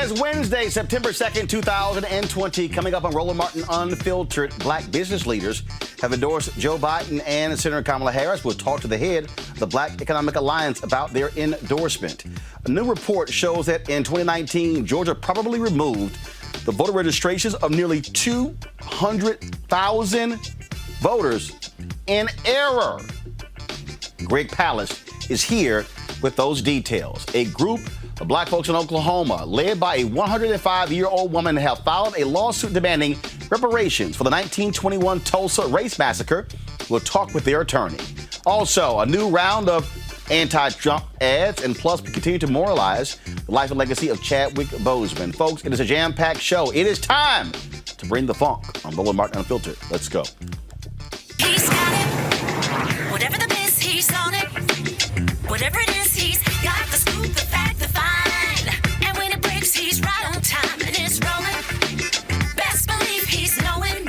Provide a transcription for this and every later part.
it's Wednesday, September 2nd, 2020. Coming up on Roland Martin Unfiltered, black business leaders have endorsed Joe Biden and Senator Kamala Harris. We'll talk to the head of the Black Economic Alliance about their endorsement. A new report shows that in 2019, Georgia probably removed the voter registrations of nearly 200,000 voters in error. Greg Palast is here with those details. A group of black folks in Oklahoma, led by a 105-year-old woman, have filed a lawsuit demanding reparations for the 1921 Tulsa race massacre. We'll talk with their attorney. Also, a new round of anti-Trump ads, and plus we continue to memorialize the life and legacy of Chadwick Boseman. Folks, it is a jam-packed show. It is time to bring the funk on Roland Martin Unfiltered. Let's go. He's got it. Whatever the biz, he's on it. Whatever it is, he's got the scoop, the fact, the find. And when it breaks, he's right on time and it's rolling. Best believe he's knowing.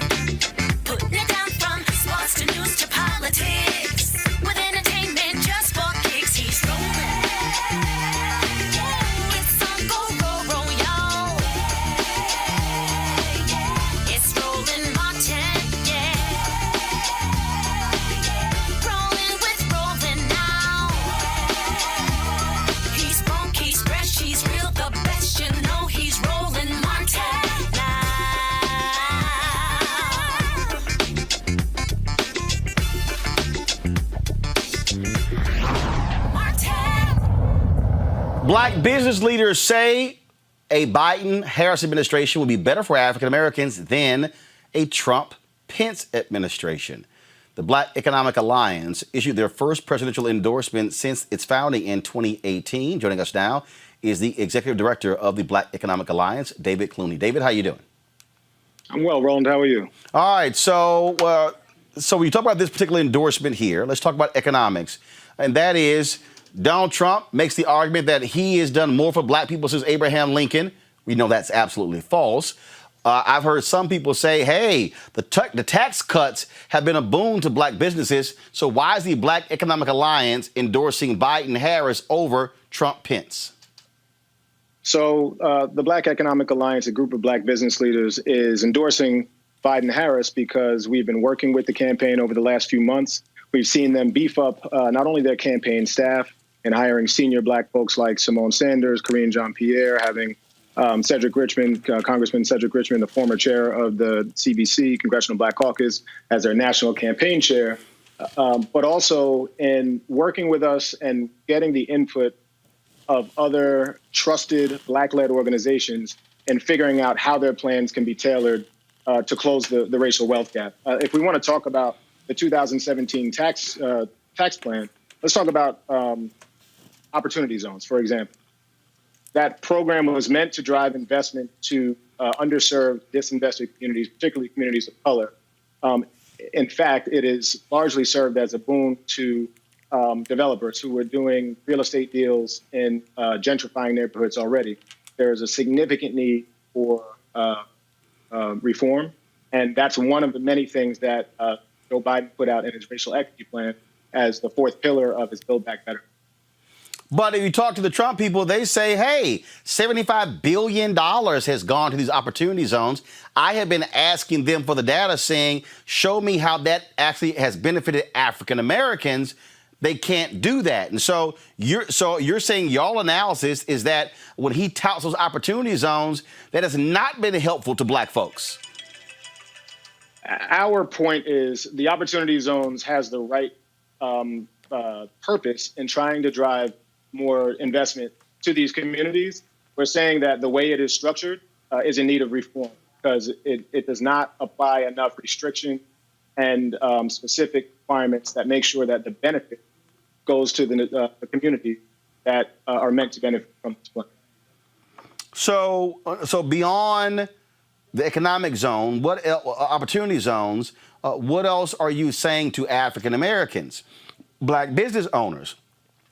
Putting it down from sports to news to politics. With entertainment just for kicks, he's rolling. It's on go, roll, y'all. It's Roland Martin, Rolling with Roland now. He's funk, he's fresh, he's real, the best, you know he's Roland Martin now. Martin. Black business leaders say a Biden-Harris administration would be better for African Americans than a Trump-Pence administration. The Black Economic Alliance issued their first presidential endorsement since its founding in 2018. Joining us now is the executive director of the Black Economic Alliance, David Clooney. David, how you doing? I'm well, Roland. How are you? All right, so we talk about this particular endorsement here. Let's talk about economics, and that is Donald Trump makes the argument that he has done more for black people since Abraham Lincoln. We know that's absolutely false. I've heard some people say, hey, the tax cuts have been a boon to black businesses, so why is the Black Economic Alliance endorsing Biden-Harris over Trump-Pence? So the Black Economic Alliance, a group of black business leaders, is endorsing Biden-Harris because we've been working with the campaign over the last few months. We've seen them beef up not only their campaign staff and hiring senior black folks like Simone Sanders, Karine Jean-Pierre, having Cedric Richmond, Congressman Cedric Richmond, the former chair of the CBC, Congressional Black Caucus, as their national campaign chair, but also in working with us and getting the input of other trusted black-led organizations and figuring out how their plans can be tailored to close the racial wealth gap. If we want to talk about the 2017 tax plan, let's talk about opportunity zones, for example. That program was meant to drive investment to underserved, disinvested communities, particularly communities of color. In fact, it is largely served as a boon to developers who were doing real estate deals in gentrifying neighborhoods already. There is a significant need for reform, and that's one of the many things that Joe Biden put out in his racial equity plan as the fourth pillar of his Build Back Better. But if you talk to the Trump people, they say, hey, $75 billion has gone to these opportunity zones. I have been asking them for the data saying, show me how that actually has benefited African Americans. They can't do that. And so you're saying y'all analysis is that when he touts those opportunity zones, that has not been helpful to black folks. Our point is the opportunity zones has the right purpose in trying to drive more investment to these communities. We're saying that the way it is structured is in need of reform because it does not apply enough restriction and specific requirements that make sure that the benefit goes to the community that are meant to benefit from this plan. So beyond the economic zone, what opportunity zones, what else are you saying to African Americans, black business owners?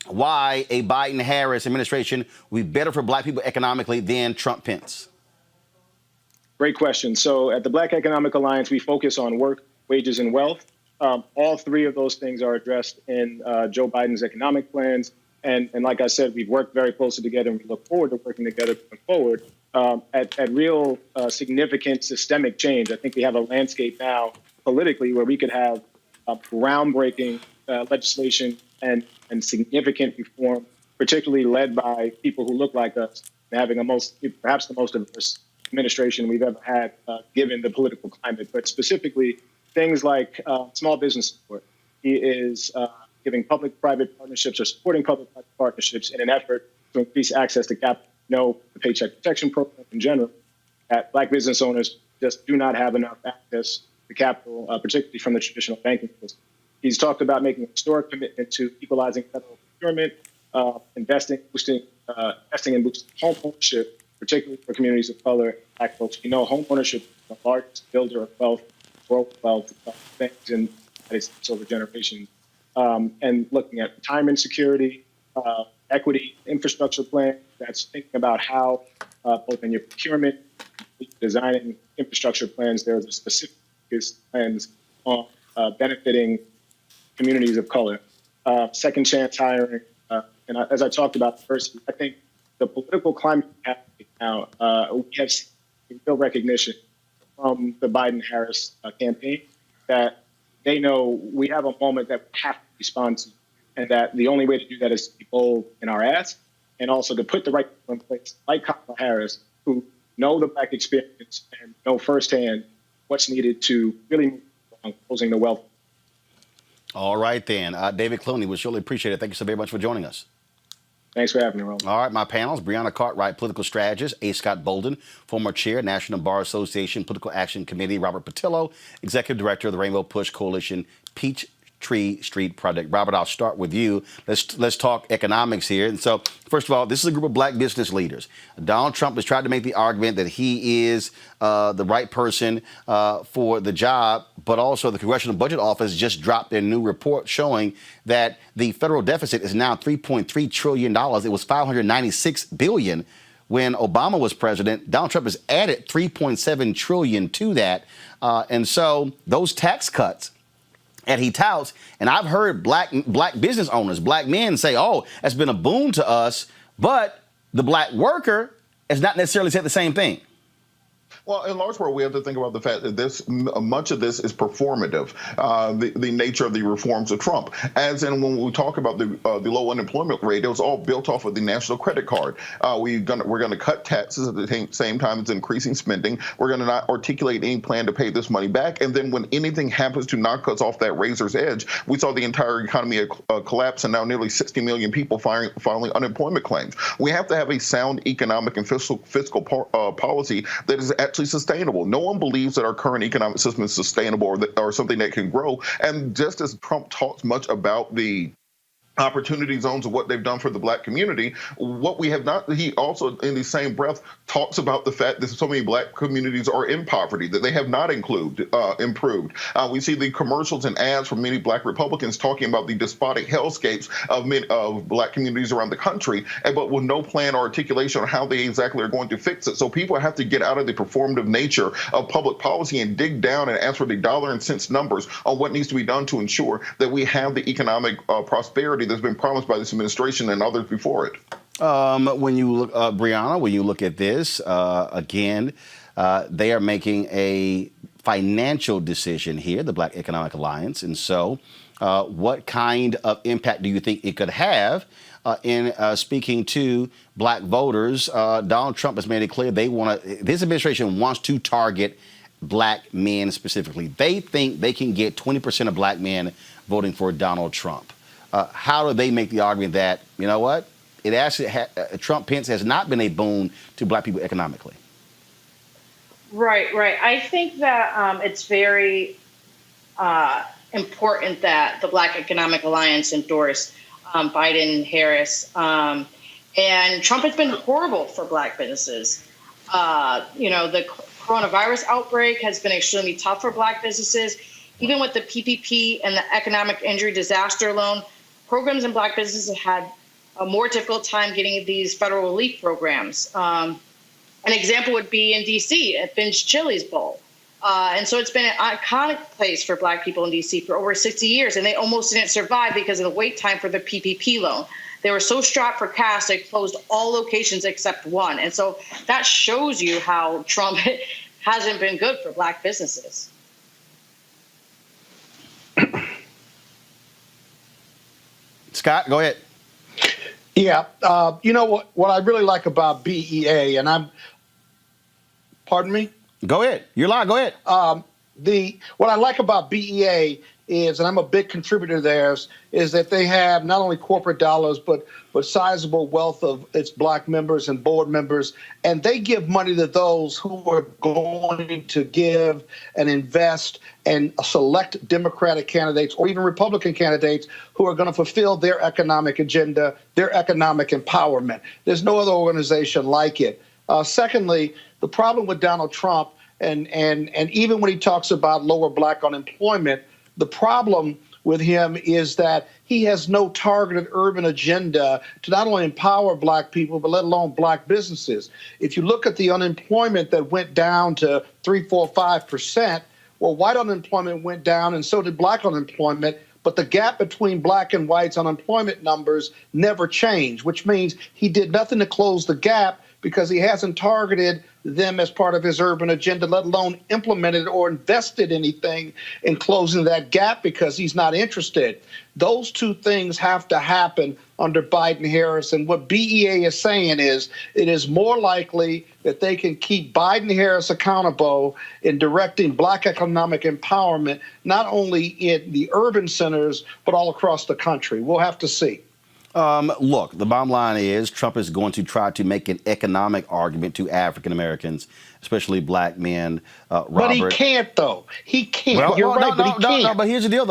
Why a Biden-Harris administration would be better for black people economically than Trump-Pence? Great question. So at the Black Economic Alliance, we focus on work, wages, and wealth. All three of those things are addressed in Joe Biden's economic plans. and like I said, we've worked very closely together, and we look forward to working together going forward at real significant systemic change. I think we have a landscape now politically where we could have groundbreaking legislation and significant reform, particularly led by people who look like us, and having perhaps the most diverse administration we've ever had, given the political climate. But specifically, things like small business support. He is giving public-private partnerships or supporting public-private partnerships in an effort to increase access to capital. The Paycheck Protection Program in general, that Black business owners just do not have enough access to capital, particularly from the traditional banking system. He's talked about making a historic commitment to equalizing federal procurement, investing and boosting home ownership, particularly for communities of color and Black folks. Home ownership is the largest builder of wealth, growth wealth, things in the United States over generations. And looking at retirement security, equity, infrastructure plan, that's thinking about how, both in your procurement, designing infrastructure plans, there's a specific plans on benefiting communities of color. Second chance hiring, and as I talked about first, I think the political climate we have now, we have seen real recognition from the Biden-Harris campaign that they know we have a moment that we have to respond to, and that the only way to do that is to be bold in our ask, and also to put the right people in place, like Kamala Harris, who know the Black experience and know firsthand what's needed to really move on closing the wealth. All right, then. David Clooney, we surely appreciate it. Thank you so very much for joining us. Thanks for having me, Roland. All right, my panels, Breonna Cartwright, political strategist, A. Scott Bolden, former chair, National Bar Association Political Action Committee, Robert Patillo, executive director of the Rainbow Push Coalition, Peachtree Street Project. Robert, I'll start with you. Let's talk economics here. And so, first of all, this is a group of Black business leaders. Donald Trump has tried to make the argument that he is the right person for the job, but also the Congressional Budget Office just dropped their new report showing that the federal deficit is now $3.3 trillion. It was $596 billion when Obama was president. Donald Trump has added $3.7 trillion to that. And so those tax cuts that he touts, and I've heard black business owners, Black men say, oh, that's been a boon to us, but the Black worker has not necessarily said the same thing. Well, in large part, we have to think about the fact that much of this is performative, the nature of the reforms of Trump. As in, when we talk about the low unemployment rate, it was all built off of the national credit card. We're going to cut taxes at the same time as increasing spending. We're going to not articulate any plan to pay this money back. And then when anything happens to knock us off that razor's edge, we saw the entire economy collapse, and now nearly 60 million people filing unemployment claims. We have to have a sound economic and fiscal policy that is actually sustainable. No one believes that our current economic system is sustainable or something that can grow. And just as Trump talks much about the opportunity zones of what they've done for the Black community, what we have not, he also in the same breath talks about the fact that so many Black communities are in poverty, that they have not improved. We see the commercials and ads from many Black Republicans talking about the despotic hellscapes of Black communities around the country, but with no plan or articulation on how they exactly are going to fix it. So people have to get out of the performative nature of public policy and dig down and ask for the dollar and cents numbers on what needs to be done to ensure that we have the economic prosperity that's been promised by this administration and others before it. When you look, Breonna, when you look at this, again, they are making a financial decision here, the Black Economic Alliance. And so what kind of impact do you think it could have in speaking to Black voters? Donald Trump has made it clear this administration wants to target Black men specifically. They think they can get 20% of Black men voting for Donald Trump. How do they make the argument that, you know what, it actually Trump-Pence has not been a boon to Black people economically? Right. I think that it's very important that the Black Economic Alliance endorse Biden, Harris, and Trump has been horrible for Black businesses. The coronavirus outbreak has been extremely tough for Black businesses. Even with the PPP and the economic injury disaster loan, programs in Black businesses have had a more difficult time getting these federal relief programs. An example would be in D.C. at Finch Chili's Bowl. And so it's been an iconic place for Black people in D.C. for over 60 years, and they almost didn't survive because of the wait time for the PPP loan. They were so strapped for cash, they closed all locations except one. And so that shows you how Trump hasn't been good for Black businesses. Scott, go ahead. Yeah, you know what I really like about BEA, and pardon me? Go ahead. You're live. Go ahead. What I like about BEA is, and I'm a big contributor to theirs, is that they have not only corporate dollars, but sizable wealth of its Black members and board members, and they give money to those who are going to give and invest and select Democratic candidates or even Republican candidates who are going to fulfill their economic agenda, their economic empowerment. There's no other organization like it. Secondly, the problem with Donald Trump, and even when he talks about lower Black unemployment, the problem with him is that he has no targeted urban agenda to not only empower Black people, but let alone Black businesses. If you look at the unemployment that went down to 3, 4, 5%, well, white unemployment went down and so did Black unemployment, but the gap between Black and white's unemployment numbers never changed, which means he did nothing to close the gap because he hasn't targeted them as part of his urban agenda, let alone implemented or invested anything in closing that gap because he's not interested. Those two things have to happen under Biden-Harris. And what BEA is saying is it is more likely that they can keep Biden-Harris accountable in directing Black economic empowerment, not only in the urban centers, but all across the country. We'll have to see. Look, the bottom line is Trump is going to try to make an economic argument to African Americans, especially Black men. Robert. But he can't, though. He can't. Well, You're right, but he can't. No, but here's the deal,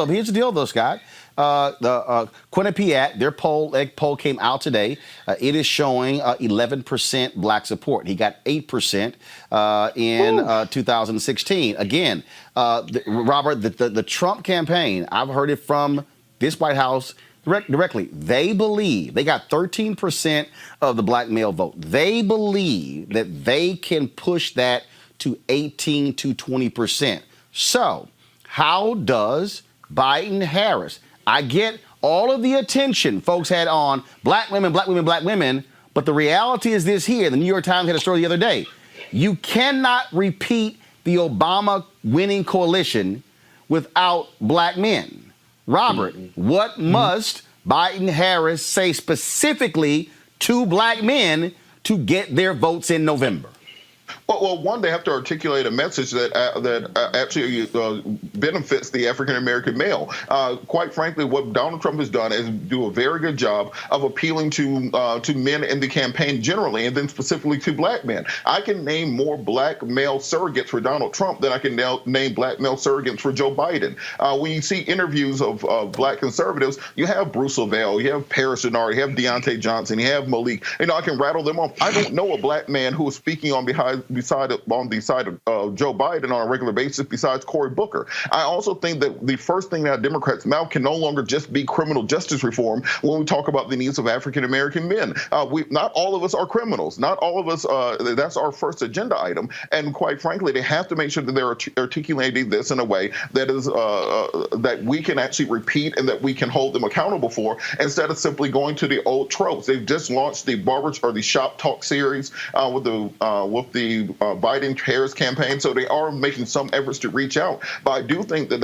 though, Scott. The Quinnipiac, their poll came out today. It is showing 11% Black support. He got 8% in 2016. Again, Robert, the Trump campaign, I've heard it from this White House directly. They believe they got 13% of the Black male vote. They believe that they can push that to 18 to 20%. So how does Biden-Harris? I get all of the attention folks had on Black women, Black women, Black women, but the reality is this here. The New York Times had a story the other day. You cannot repeat the Obama winning coalition without Black men. Robert, what must Biden-Harris say specifically to Black men to get their votes in November? Well, one, they have to articulate a message that actually benefits the African-American male. Quite frankly, what Donald Trump has done is do a very good job of appealing to men in the campaign generally, and then specifically to Black men. I can name more Black male surrogates for Donald Trump than I can name Black male surrogates for Joe Biden. When you see interviews of Black conservatives, you have Bruce Lavelle, you have Paris Denard, you have Deontay Johnson, you have Malik. I can rattle them off. I don't know a Black man who is speaking on the side of Joe Biden on a regular basis besides Cory Booker. I also think that the first thing that Democrats mouth can no longer just be criminal justice reform when we talk about the needs of African-American men. Not all of us are criminals. Not all of us, that's our first agenda item. And quite frankly, they have to make sure that they're articulating this in a way that is that we can actually repeat and that we can hold them accountable for, instead of simply going to the old tropes. They've just launched the the Shop Talk series with the Biden-Harris campaign, so they are making some efforts to reach out. But I do think that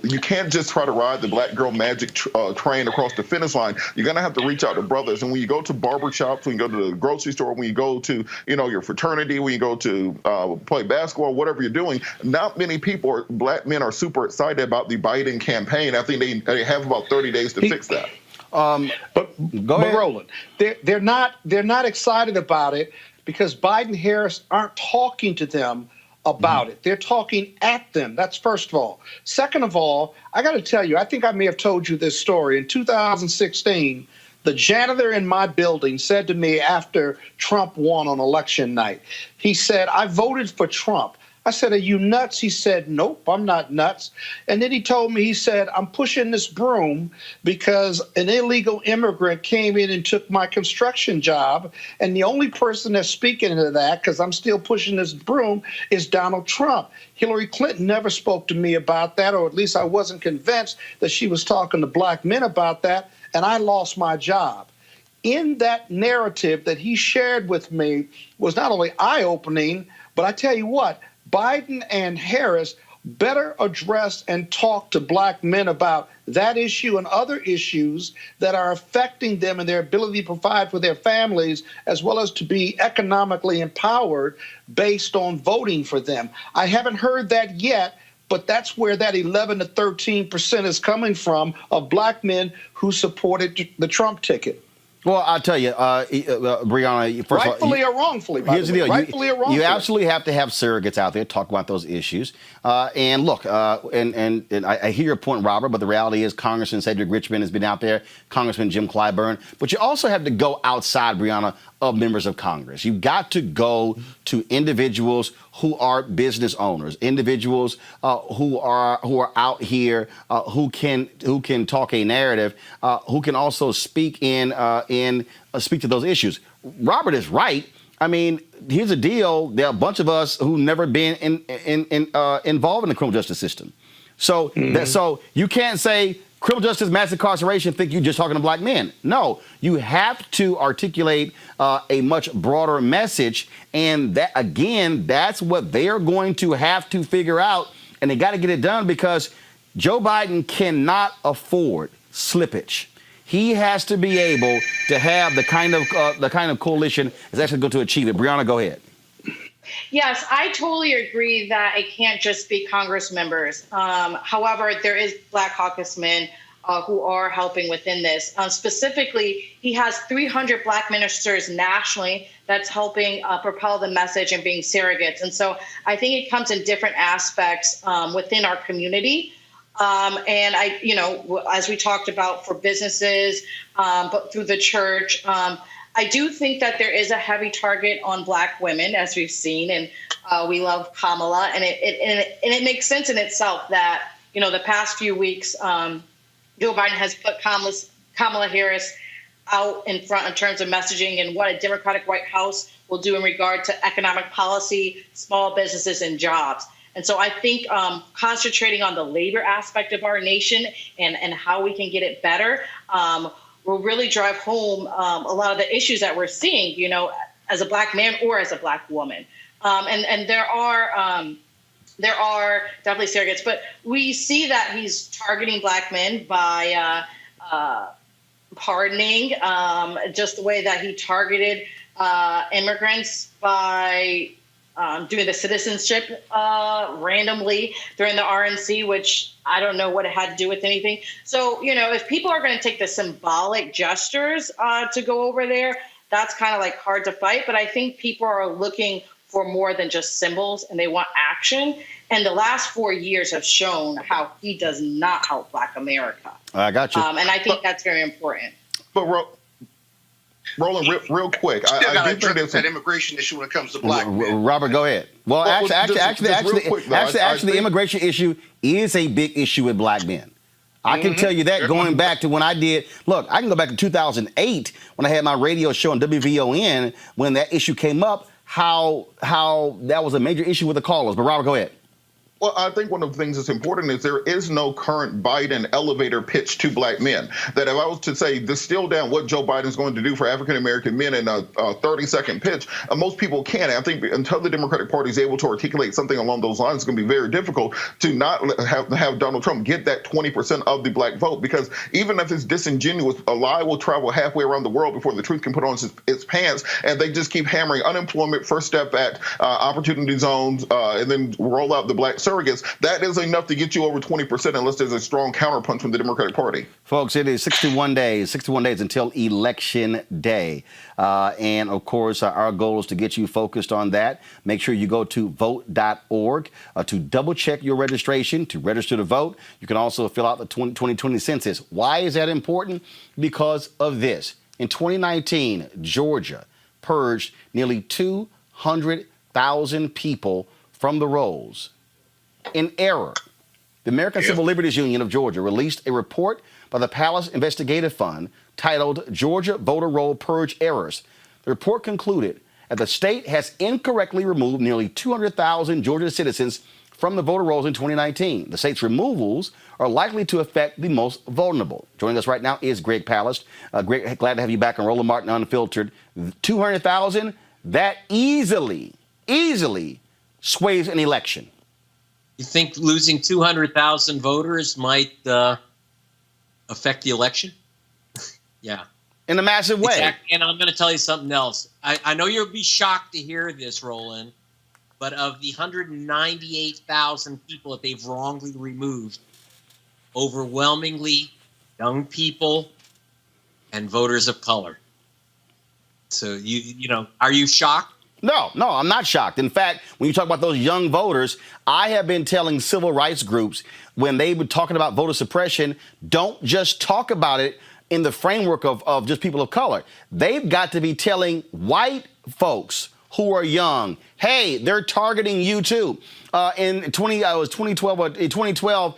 you can't just try to ride the Black girl magic train across the finish line. You're going to have to reach out to brothers. And when you go to barber shops, when you go to the grocery store, when you go to your fraternity, when you go to play basketball, whatever you're doing, not many people, Black men, are super excited about the Biden campaign. I think they have about 30 days to fix that. But Roland, they're not excited about it because Biden-Harris aren't talking to them about it. They're talking at them. That's first of all. Second of all, I got to tell you, I think I may have told you this story. In 2016, the janitor in my building said to me after Trump won on election night, he said, "I voted for Trump." I said, "Are you nuts?" He said, "Nope, I'm not nuts." And then he told me, he said, "I'm pushing this broom because an illegal immigrant came in and took my construction job. And the only person that's speaking to that, because I'm still pushing this broom, is Donald Trump." Hillary Clinton never spoke to me about that, or at least I wasn't convinced that she was talking to Black men about that. and I lost my job. In that narrative that he shared with me was not only eye-opening, but I tell you what, Biden and Harris better address and talk to black men about that issue and other issues that are affecting them and their ability to provide for their families, as well as to be economically empowered based on voting for them. I haven't heard that yet, but that's where that 11 to 13% is coming from of black men who supported the Trump ticket. Well, I'll tell you, Breonna, first rightfully of all, or wrongfully, by here's the the way. deal. Rightfully or wrongfully. You absolutely have to have surrogates out there talk about those issues. And look, and I hear your point, Robert, but the reality is Congressman Cedric Richmond has been out there, Congressman Jim Clyburn. But you also have to go outside, Breonna, of members of Congress. You've got to go to individuals who are business owners, individuals who are out here, who can talk a narrative, who can also speak speak to those issues. Robert is right. I mean, here's the deal: there are a bunch of us who never been involved in the criminal justice system. So so you can't say criminal justice, mass incarceration, think you're just talking to black men. No, you have to articulate a much broader message. And that, again, that's what they're going to have to figure out. And they got to get it done because Joe Biden cannot afford slippage. He has to be able to have the kind of coalition that's actually going to achieve it. Breonna, go ahead. Yes, I totally agree that it can't just be Congress members. However, there is Black caucus men who are helping within this. Specifically, he has 300 Black ministers nationally that's helping propel the message and being surrogates. And so I think it comes in different aspects within our community. And I, as we talked about for businesses, but through the church, I do think that there is a heavy target on Black women, as we've seen, and we love Kamala, and it makes sense in itself that the past few weeks, Joe Biden has put Kamala Harris out in front in terms of messaging and what a Democratic White House will do in regard to economic policy, small businesses, and jobs. And so I think concentrating on the labor aspect of our nation and how we can get it better will really drive home a lot of the issues that we're seeing, as a Black man or as a Black woman. And there are definitely surrogates, but we see that he's targeting Black men by pardoning, just the way that he targeted immigrants by doing the citizenship randomly during the RNC, which I don't know what it had to do with anything. So, if people are going to take the symbolic gestures to go over there, that's kind of like hard to fight. But I think people are looking for more than just symbols and they want action. And the last 4 years have shown how he does not help Black America. I got you. And I think that's very important. But Roland, real quick, I do think that immigration issue when it comes to Black men. Robert, go ahead. Well, actually, the immigration issue is a big issue with Black men. I can tell you that going back to when I did. Look, I can go back to 2008 when I had my radio show on WVON when that issue came up. How that was a major issue with the callers. But Robert, go ahead. Well, I think one of the things that's important is there is no current Biden elevator pitch to Black men. That if I was to say distill down what Joe Biden's going to do for African-American men in a 30-second pitch, most people can't. I think until the Democratic Party is able to articulate something along those lines, it's going to be very difficult to not have Donald Trump get that 20% of the Black vote. Because even if it's disingenuous, a lie will travel halfway around the world before the truth can put on its pants. And they just keep hammering unemployment, First Step Act, opportunity zones, and then roll out the Black surrogates. That is enough to get you over 20% unless there's a strong counterpunch from the Democratic Party. Folks, it is 61 days until Election Day. And, of course, our goal is to get you focused on that. Make sure you go to vote.org to double-check your registration, to register to vote. You can also fill out the 2020 census. Why is that important? Because of this. In 2019, Georgia purged nearly 200,000 people from the rolls. In error. The American Civil Liberties Union of Georgia released a report by the Palace Investigative Fund titled Georgia Voter Roll Purge Errors. The report concluded that the state has incorrectly removed nearly 200,000 Georgia citizens from the voter rolls in 2019. The state's removals are likely to affect the most vulnerable. Joining us right now is Greg Palast. Greg, glad to have you back on Roland Martin Unfiltered. 200,000, that easily sways an election. You think losing 200,000 voters might affect the election? Yeah. In a massive way. Exactly. And I'm going to tell you something else. I know you'll be shocked to hear this, Roland, but of the 198,000 people that they've wrongly removed, overwhelmingly young people and voters of color. So, you know, are you shocked? No, I'm not shocked. In fact, when you talk about those young voters, I have been telling civil rights groups when they've been talking about voter suppression, don't just talk about it in the framework of just people of color. They've got to be telling white folks who are young, hey, they're targeting you too. In 2012,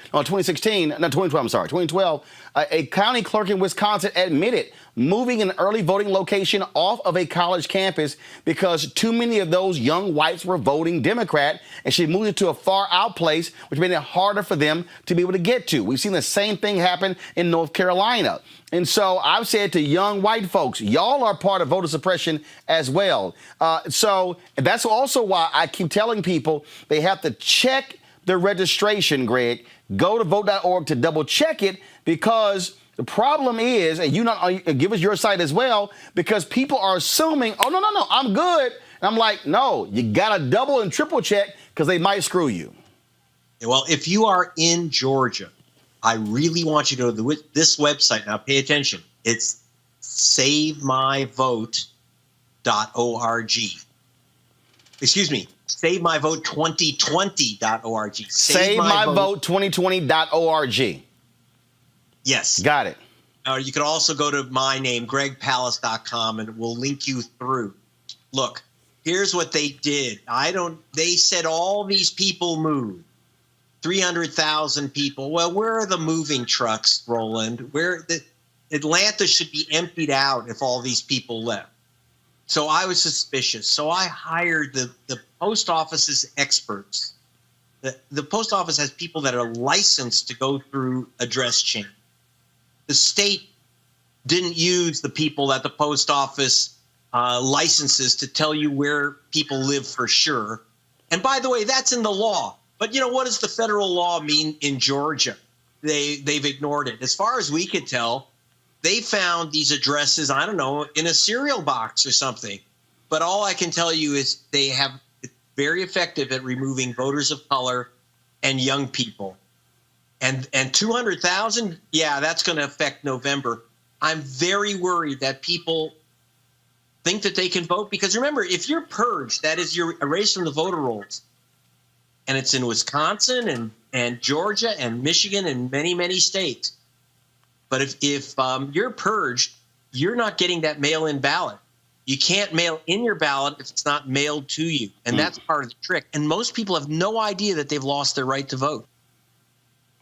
a county clerk in Wisconsin admitted moving an early voting location off of a college campus because too many of those young whites were voting Democrat, and she moved it to a far out place, which made it harder for them to be able to get to. We've seen the same thing happen in North Carolina. And so I've said to young white folks, y'all are part of voter suppression as well. So that's also why I keep telling people they have to check their registration, Greg. Go to vote.org to double check it, because the problem is, and give us your site as well, because people are assuming, oh, no, I'm good. And I'm like, no, you got to double and triple check because they might screw you. Well, if you are in Georgia, I really want you to go to this website. Now, pay attention. It's savemyvote.org. Excuse me, savemyvote2020.org. Savemyvote2020.org. Yes. Got it. You can also go to my name, gregpalast.com, and we'll link you through. Look, here's what they did. They said all these people moved. 300,000 people. Well, where are the moving trucks, Roland? Atlanta should be emptied out if all these people left. So I was suspicious. So I hired the post office's experts. The post office has people that are licensed to go through address change. The state didn't use the people that the post office licenses to tell you where people live for sure. And by the way, that's in the law. But, you know, what does the federal law mean in Georgia? They've ignored it. As far as we could tell, they found these addresses, I don't know, in a cereal box or something. But all I can tell you is they have very effective at removing voters of color and young people. And 200,000, yeah, that's going to affect November. I'm very worried that people think that they can vote. Because remember, if you're purged, that is, you're erased from the voter rolls, and it's in Wisconsin and Georgia and Michigan and many, many states. But if you're purged, you're not getting that mail-in ballot. You can't mail in your ballot if it's not mailed to you. And that's part of the trick. And most people have no idea that they've lost their right to vote.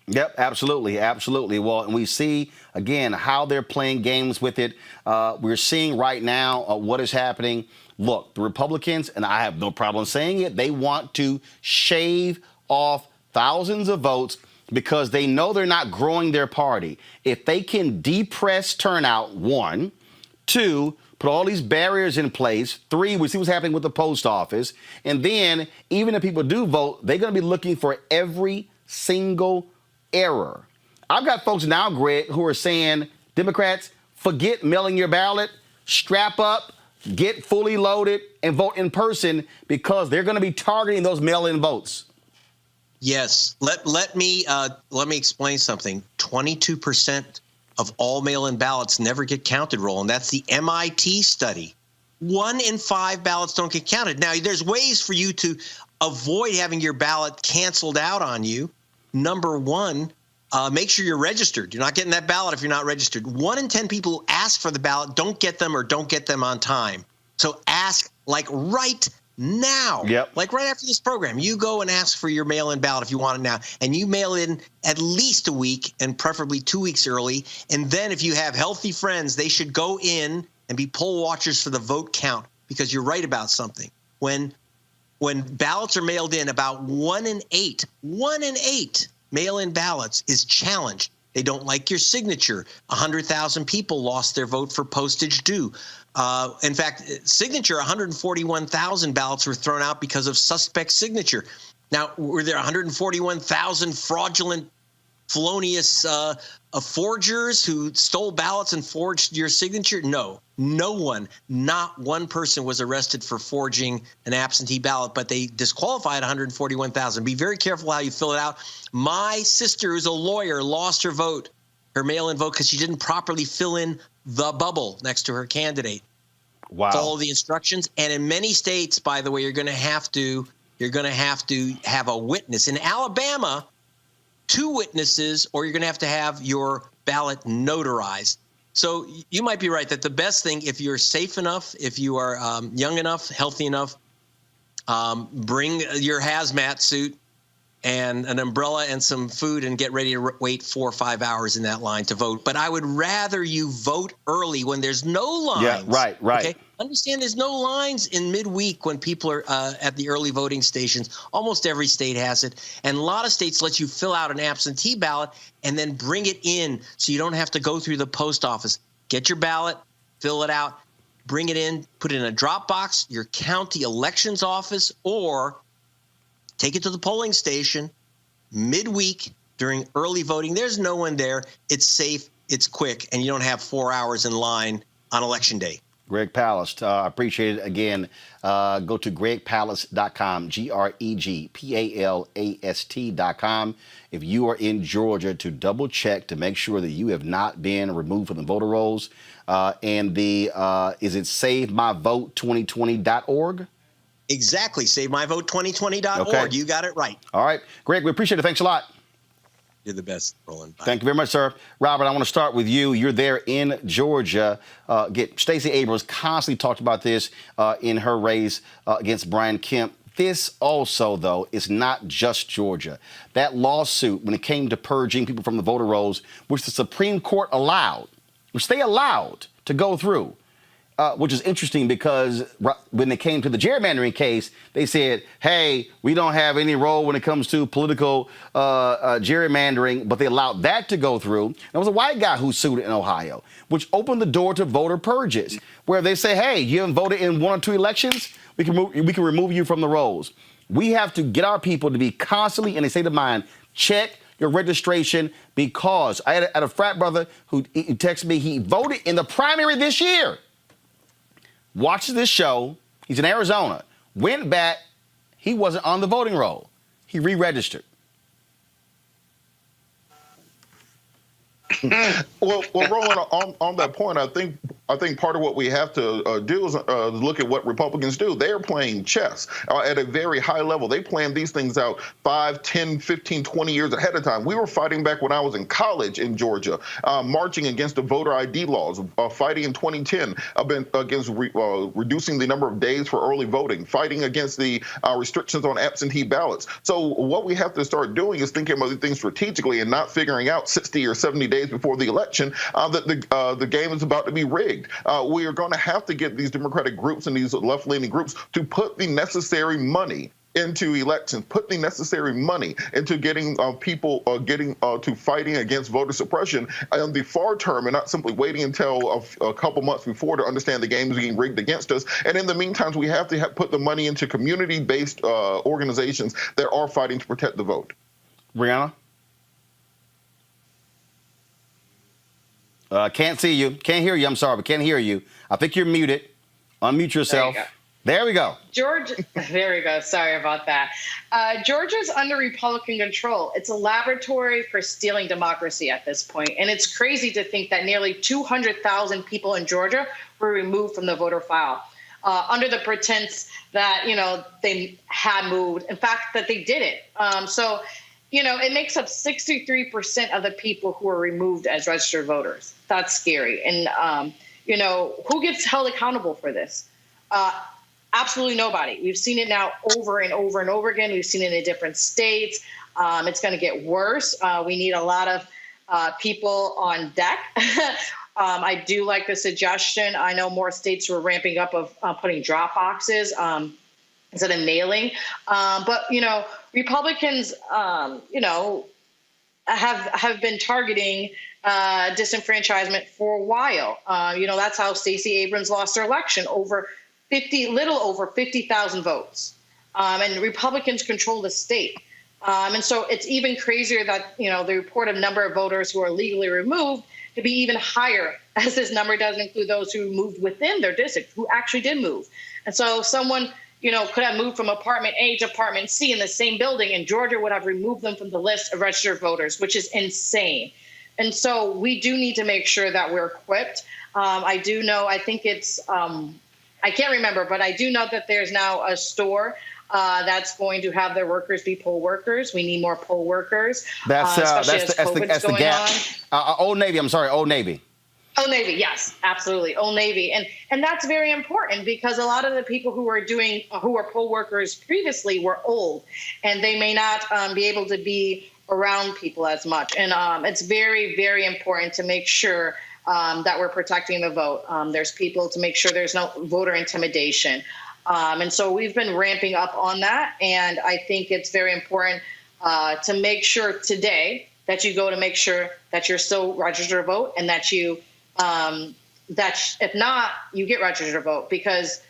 Yep, absolutely. Absolutely. Well, and we see, again, how they're playing games with it. We're seeing right now what is happening. Look, the Republicans, and I have no problem saying it, they want to shave off thousands of votes because they know they're not growing their party. If they can depress turnout, 1, 2, put all these barriers in place, 3, we see what's happening with the post office, and then even if people do vote, they're going to be looking for every single error. I've got folks now, Greg, who are saying, Democrats, forget mailing your ballot, strap up, get fully loaded, and vote in person because they're going to be targeting those mail-in votes. Yes. Let me explain something. 22% of all mail-in ballots never get counted, Roland. That's the MIT study. 1 in 5 ballots don't get counted. Now, there's ways for you to avoid having your ballot canceled out on you. Number 1, make sure you're registered. You're not getting that ballot if you're not registered. 1 in 10 people who ask for the ballot don't get them or don't get them on time. So ask like right now. Yep. Like right after this program, you go and ask for your mail-in ballot if you want it now. And you mail in at least a week and preferably 2 weeks early. And then if you have healthy friends, they should go in and be poll watchers for the vote count, because you're right about something. When when ballots are mailed in, about 1 in 8 mail-in ballots is challenged. They don't like your signature. 100,000 people lost their vote for postage due. In fact, signature, 141,000 ballots were thrown out because of suspect signature. Now, were there 141,000 fraudulent, felonious forgers who stole ballots and forged your signature? No, no one, not one person was arrested for forging an absentee ballot, but they disqualified 141,000. Be very careful how you fill it out. My sister, who's a lawyer, lost her vote, her mail-in vote, because she didn't properly fill in the bubble next to her candidate. Wow. Follow the instructions. And in many states, by the way, you're going to have to have a witness. In Alabama, 2 witnesses, or you're going to have your ballot notarized. So you might be right that the best thing, if you're safe enough, if you are young enough, healthy enough, bring your hazmat suit and an umbrella and some food and get ready to wait 4 or 5 hours in that line to vote. But I would rather you vote early when there's no lines. Yeah, right. Okay? Understand there's no lines in midweek when people are at the early voting stations. Almost every state has it. And a lot of states let you fill out an absentee ballot and then bring it in so you don't have to go through the post office. Get your ballot, fill it out, bring it in, put it in a drop box, your county elections office, or take it to the polling station midweek during early voting. There's no one there. It's safe, it's quick, and you don't have 4 hours in line on Election Day. Greg Palast, I appreciate it. Again, go to gregpalast.com, GREGPALAST.com. If you are in Georgia, to double check to make sure that you have not been removed from the voter rolls. And is it SaveMyVote2020.org? Exactly. SaveMyVote2020.org. Okay. You got it right. All right. Greg, we appreciate it. Thanks a lot. You're the best, Roland. Bye. Thank you very much, sir. Robert, I want to start with you. You're there in Georgia. Stacey Abrams constantly talked about this in her race against Brian Kemp. This also, though, is not just Georgia. That lawsuit, when it came to purging people from the voter rolls, which the Supreme Court allowed, which they allowed to go through, which is interesting because when it came to the gerrymandering case, they said, hey, we don't have any role when it comes to political gerrymandering, but they allowed that to go through. There was a white guy who sued in Ohio, which opened the door to voter purges, where they say, hey, you haven't voted in 1 or 2 elections, we can remove you from the rolls. We have to get our people to be constantly in a state of mind, check your registration, because I had a frat brother who texted me, he voted in the primary this year. Watches this show, he's in Arizona, went back, he wasn't on the voting roll. He re-registered. Well, Roland, on that point, I think part of what we have to do is look at what Republicans do. They are playing chess at a very high level. They plan these things out 5, 10, 15, 20 years ahead of time. We were fighting back when I was in college in Georgia, marching against the voter ID laws, fighting in 2010 against reducing the number of days for early voting, fighting against the restrictions on absentee ballots. So what we have to start doing is thinking about these things strategically and not figuring out 60 or 70 days before the election that the game is about to be rigged. We are going to have to get these Democratic groups and these left-leaning groups to put the necessary money into elections, put the necessary money into getting people to fighting against voter suppression in the far term, and not simply waiting until a couple months before to understand the game is being rigged against us. And in the meantime, we have to put the money into community-based organizations that are fighting to protect the vote. Brianna? Can't see you. Can't hear you. I'm sorry, but can't hear you. I think you're muted. Unmute yourself. There we go. Georgia, there we go. Sorry about that. Georgia's under Republican control. It's a laboratory for stealing democracy at this point. And it's crazy to think that nearly 200,000 people in Georgia were removed from the voter file under the pretense that, they had moved. In fact, that they did it. So it makes up 63% of the people who are removed as registered voters. That's scary. And, who gets held accountable for this? Absolutely nobody. We've seen it now over and over and over again. We've seen it in different states. It's going to get worse. We need a lot of people on deck. I do like the suggestion. I know more states were ramping up of putting drop boxes. instead of mailing. But, Republicans, have been targeting disenfranchisement for a while. That's how Stacey Abrams lost her election, little over 50,000 votes. And Republicans control the state. And so it's even crazier that, the reported number of voters who are legally removed to be even higher, as this number doesn't include those who moved within their district, who actually did move. And so someone, could have moved from apartment A to apartment C in the same building, and Georgia would have removed them from the list of registered voters, which is insane. And so we do need to make sure that we're equipped. I do know, I think it's, I can't remember, but I do know that there's now a store that's going to have their workers be poll workers. We need more poll workers. That's the gap. Old Navy. I'm sorry, Old Navy. Old Navy, yes, absolutely, Old Navy, and that's very important because a lot of the people who were poll workers previously were old, and they may not be able to be around people as much. And it's very, very important to make sure that we're protecting the vote. There's people to make sure there's no voter intimidation. And so we've been ramping up on that. And I think it's very important to make sure today that you go to make sure that you're still registered to vote, and that you, that if not, you get registered to vote, because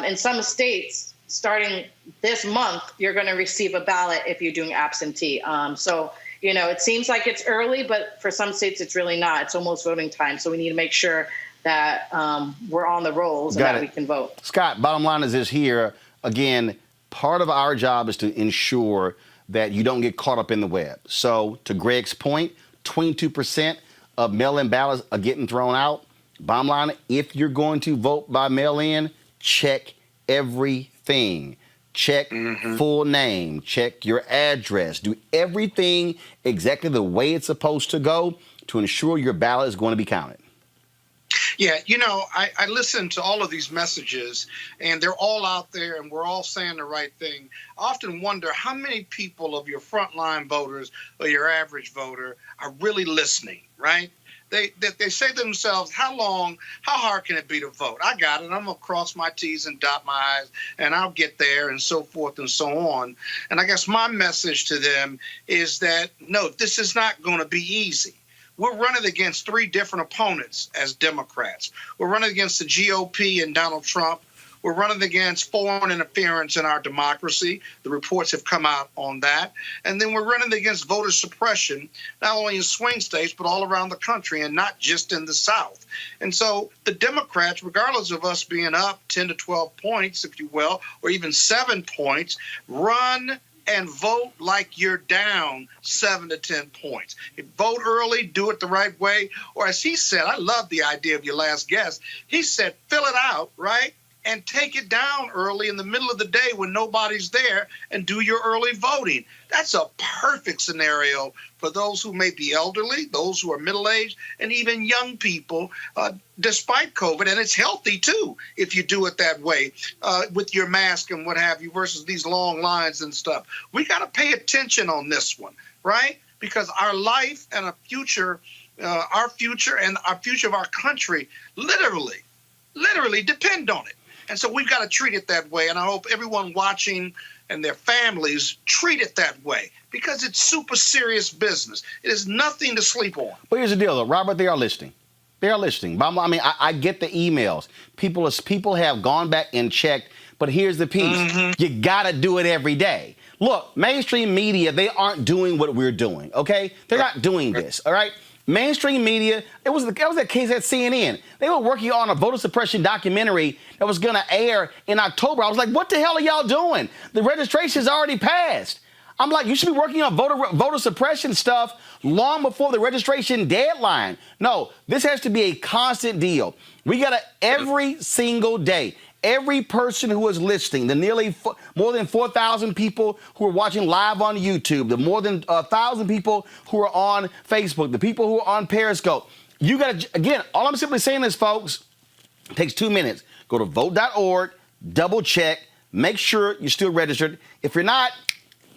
in some states, starting this month, you're going to receive a ballot if you're doing absentee. So, it seems like it's early, but for some states, it's really not. It's almost voting time. So we need to make sure that we're on the rolls and that we can vote. Scott, bottom line is this here. Again, part of our job is to ensure that you don't get caught up in the web. So to Greg's point, 22% of mail-in ballots are getting thrown out. Bottom line, if you're going to vote by mail-in, check everything. Check full name, check your address, do everything exactly the way it's supposed to go to ensure your ballot is going to be counted. Yeah, I listen to all of these messages, and they're all out there, and we're all saying the right thing. I often wonder how many people of your frontline voters or your average voter are really listening, right? They say to themselves, how hard can it be to vote? I got it. I'm going to cross my T's and dot my I's, and I'll get there, and so forth and so on. And I guess my message to them is that, no, this is not going to be easy. We're running against three different opponents as Democrats. We're running against the GOP and Donald Trump. We're running against foreign interference in our democracy. The reports have come out on that. And then we're running against voter suppression, not only in swing states, but all around the country, and not just in the South. And so the Democrats, regardless of us being up 10 to 12 points, if you will, or even 7 points, run and vote like you're down 7 to 10 points. Vote early, do it the right way. Or as he said, I love the idea of your last guest, he said, fill it out, right? And take it down early in the middle of the day when nobody's there and do your early voting. That's a perfect scenario for those who may be elderly, those who are middle-aged, and even young people, despite COVID. And it's healthy, too, if you do it that way with your mask and what have you versus these long lines and stuff. We got to pay attention on this one, right? Because our life and our future and our future of our country literally depend on it. And so we've got to treat it that way. And I hope everyone watching and their families treat it that way, because it's super serious business. It is nothing to sleep on. But here's the deal, though, Robert, they are listening. They are listening. I mean, I get the emails. People have gone back and checked. But here's the piece. You got to do it every day. Look, mainstream media, they aren't doing what we're doing, okay? They're not doing this, all right? Mainstream media, it was that case at CNN. They were working on a voter suppression documentary that was going to air in October. I was like, what the hell are y'all doing? The registration's already passed. I'm like, you should be working on voter suppression stuff long before the registration deadline. No, this has to be a constant deal. We got to, every single day, every person who is listening, the nearly more than 4,000 people who are watching live on YouTube, the more than 1,000 people who are on Facebook, the people who are on Periscope, you got to, again, all I'm simply saying is, folks, it takes 2 minutes. Go to vote.org, double check, make sure you're still registered. If you're not,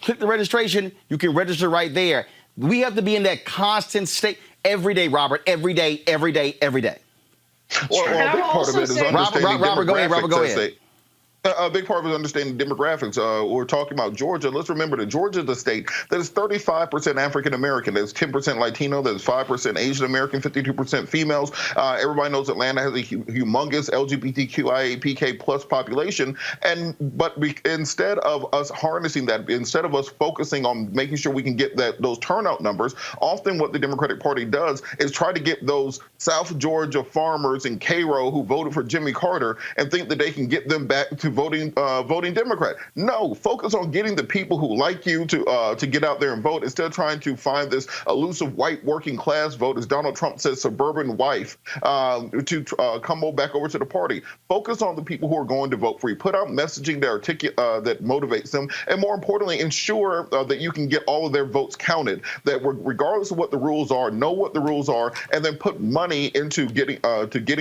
click the registration. You can register right there. We have to be in that constant state every day, Robert, every day, every day, every day. Well, a big part of it is understanding Robert, go ahead. A big part of it is understanding demographics. We're talking about Georgia. Let's remember that Georgia is a state that is 35% African American. That's 10% Latino. That's 5% Asian American. 52% females. Everybody knows Atlanta has a humongous LGBTQIA+PK plus population. But instead of us harnessing that, instead of us focusing on making sure we can get those turnout numbers, often what the Democratic Party does is try to get those South Georgia farmers in Cairo who voted for Jimmy Carter and think that they can get them back to voting Democrat. No, focus on getting the people who like you to get out there and vote instead of trying to find this elusive white working class vote, as Donald Trump says, suburban wife, to come back over to the party. Focus on the people who are going to vote for you. Put out messaging that motivates them, and more importantly, ensure that you can get all of their votes counted. That regardless of what the rules are, know what the rules are, and then put money into getting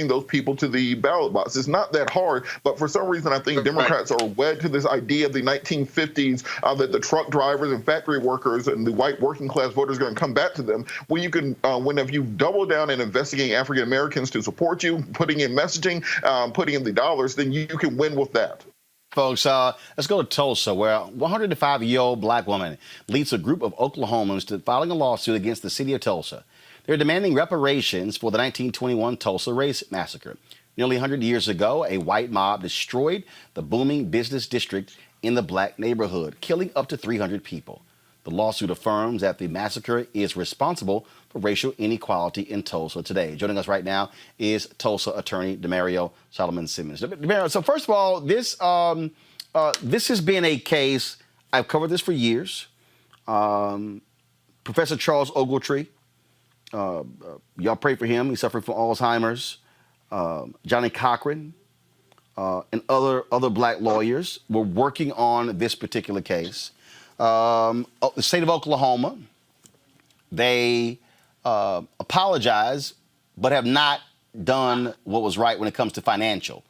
those people to the ballot box. It's not that hard, but for some reason, I think Democrats are wed to this idea of the 1950s that the truck drivers and factory workers and the white working class voters are going to come back to them. When you can, if you double down and investigating African Americans to support you, putting in messaging, putting in the dollars, then you can win with that. Folks, let's go to Tulsa, where a 105-year-old black woman leads a group of Oklahomans to filing a lawsuit against the city of Tulsa. They're demanding reparations for the 1921 Tulsa race massacre. Nearly 100 years ago, a white mob destroyed the booming business district in the black neighborhood, killing up to 300 people. The lawsuit affirms that the massacre is responsible for racial inequality in Tulsa today. Joining us right now is Tulsa attorney Demario Solomon Simmons. Demario, so first of all, this has been a case, I've covered this for years. Professor Charles Ogletree, y'all pray for him. He's suffering from Alzheimer's. Johnny Cochran and other black lawyers were working on this particular case. The state of Oklahoma, they apologize, but have not done what was right when it comes to financial.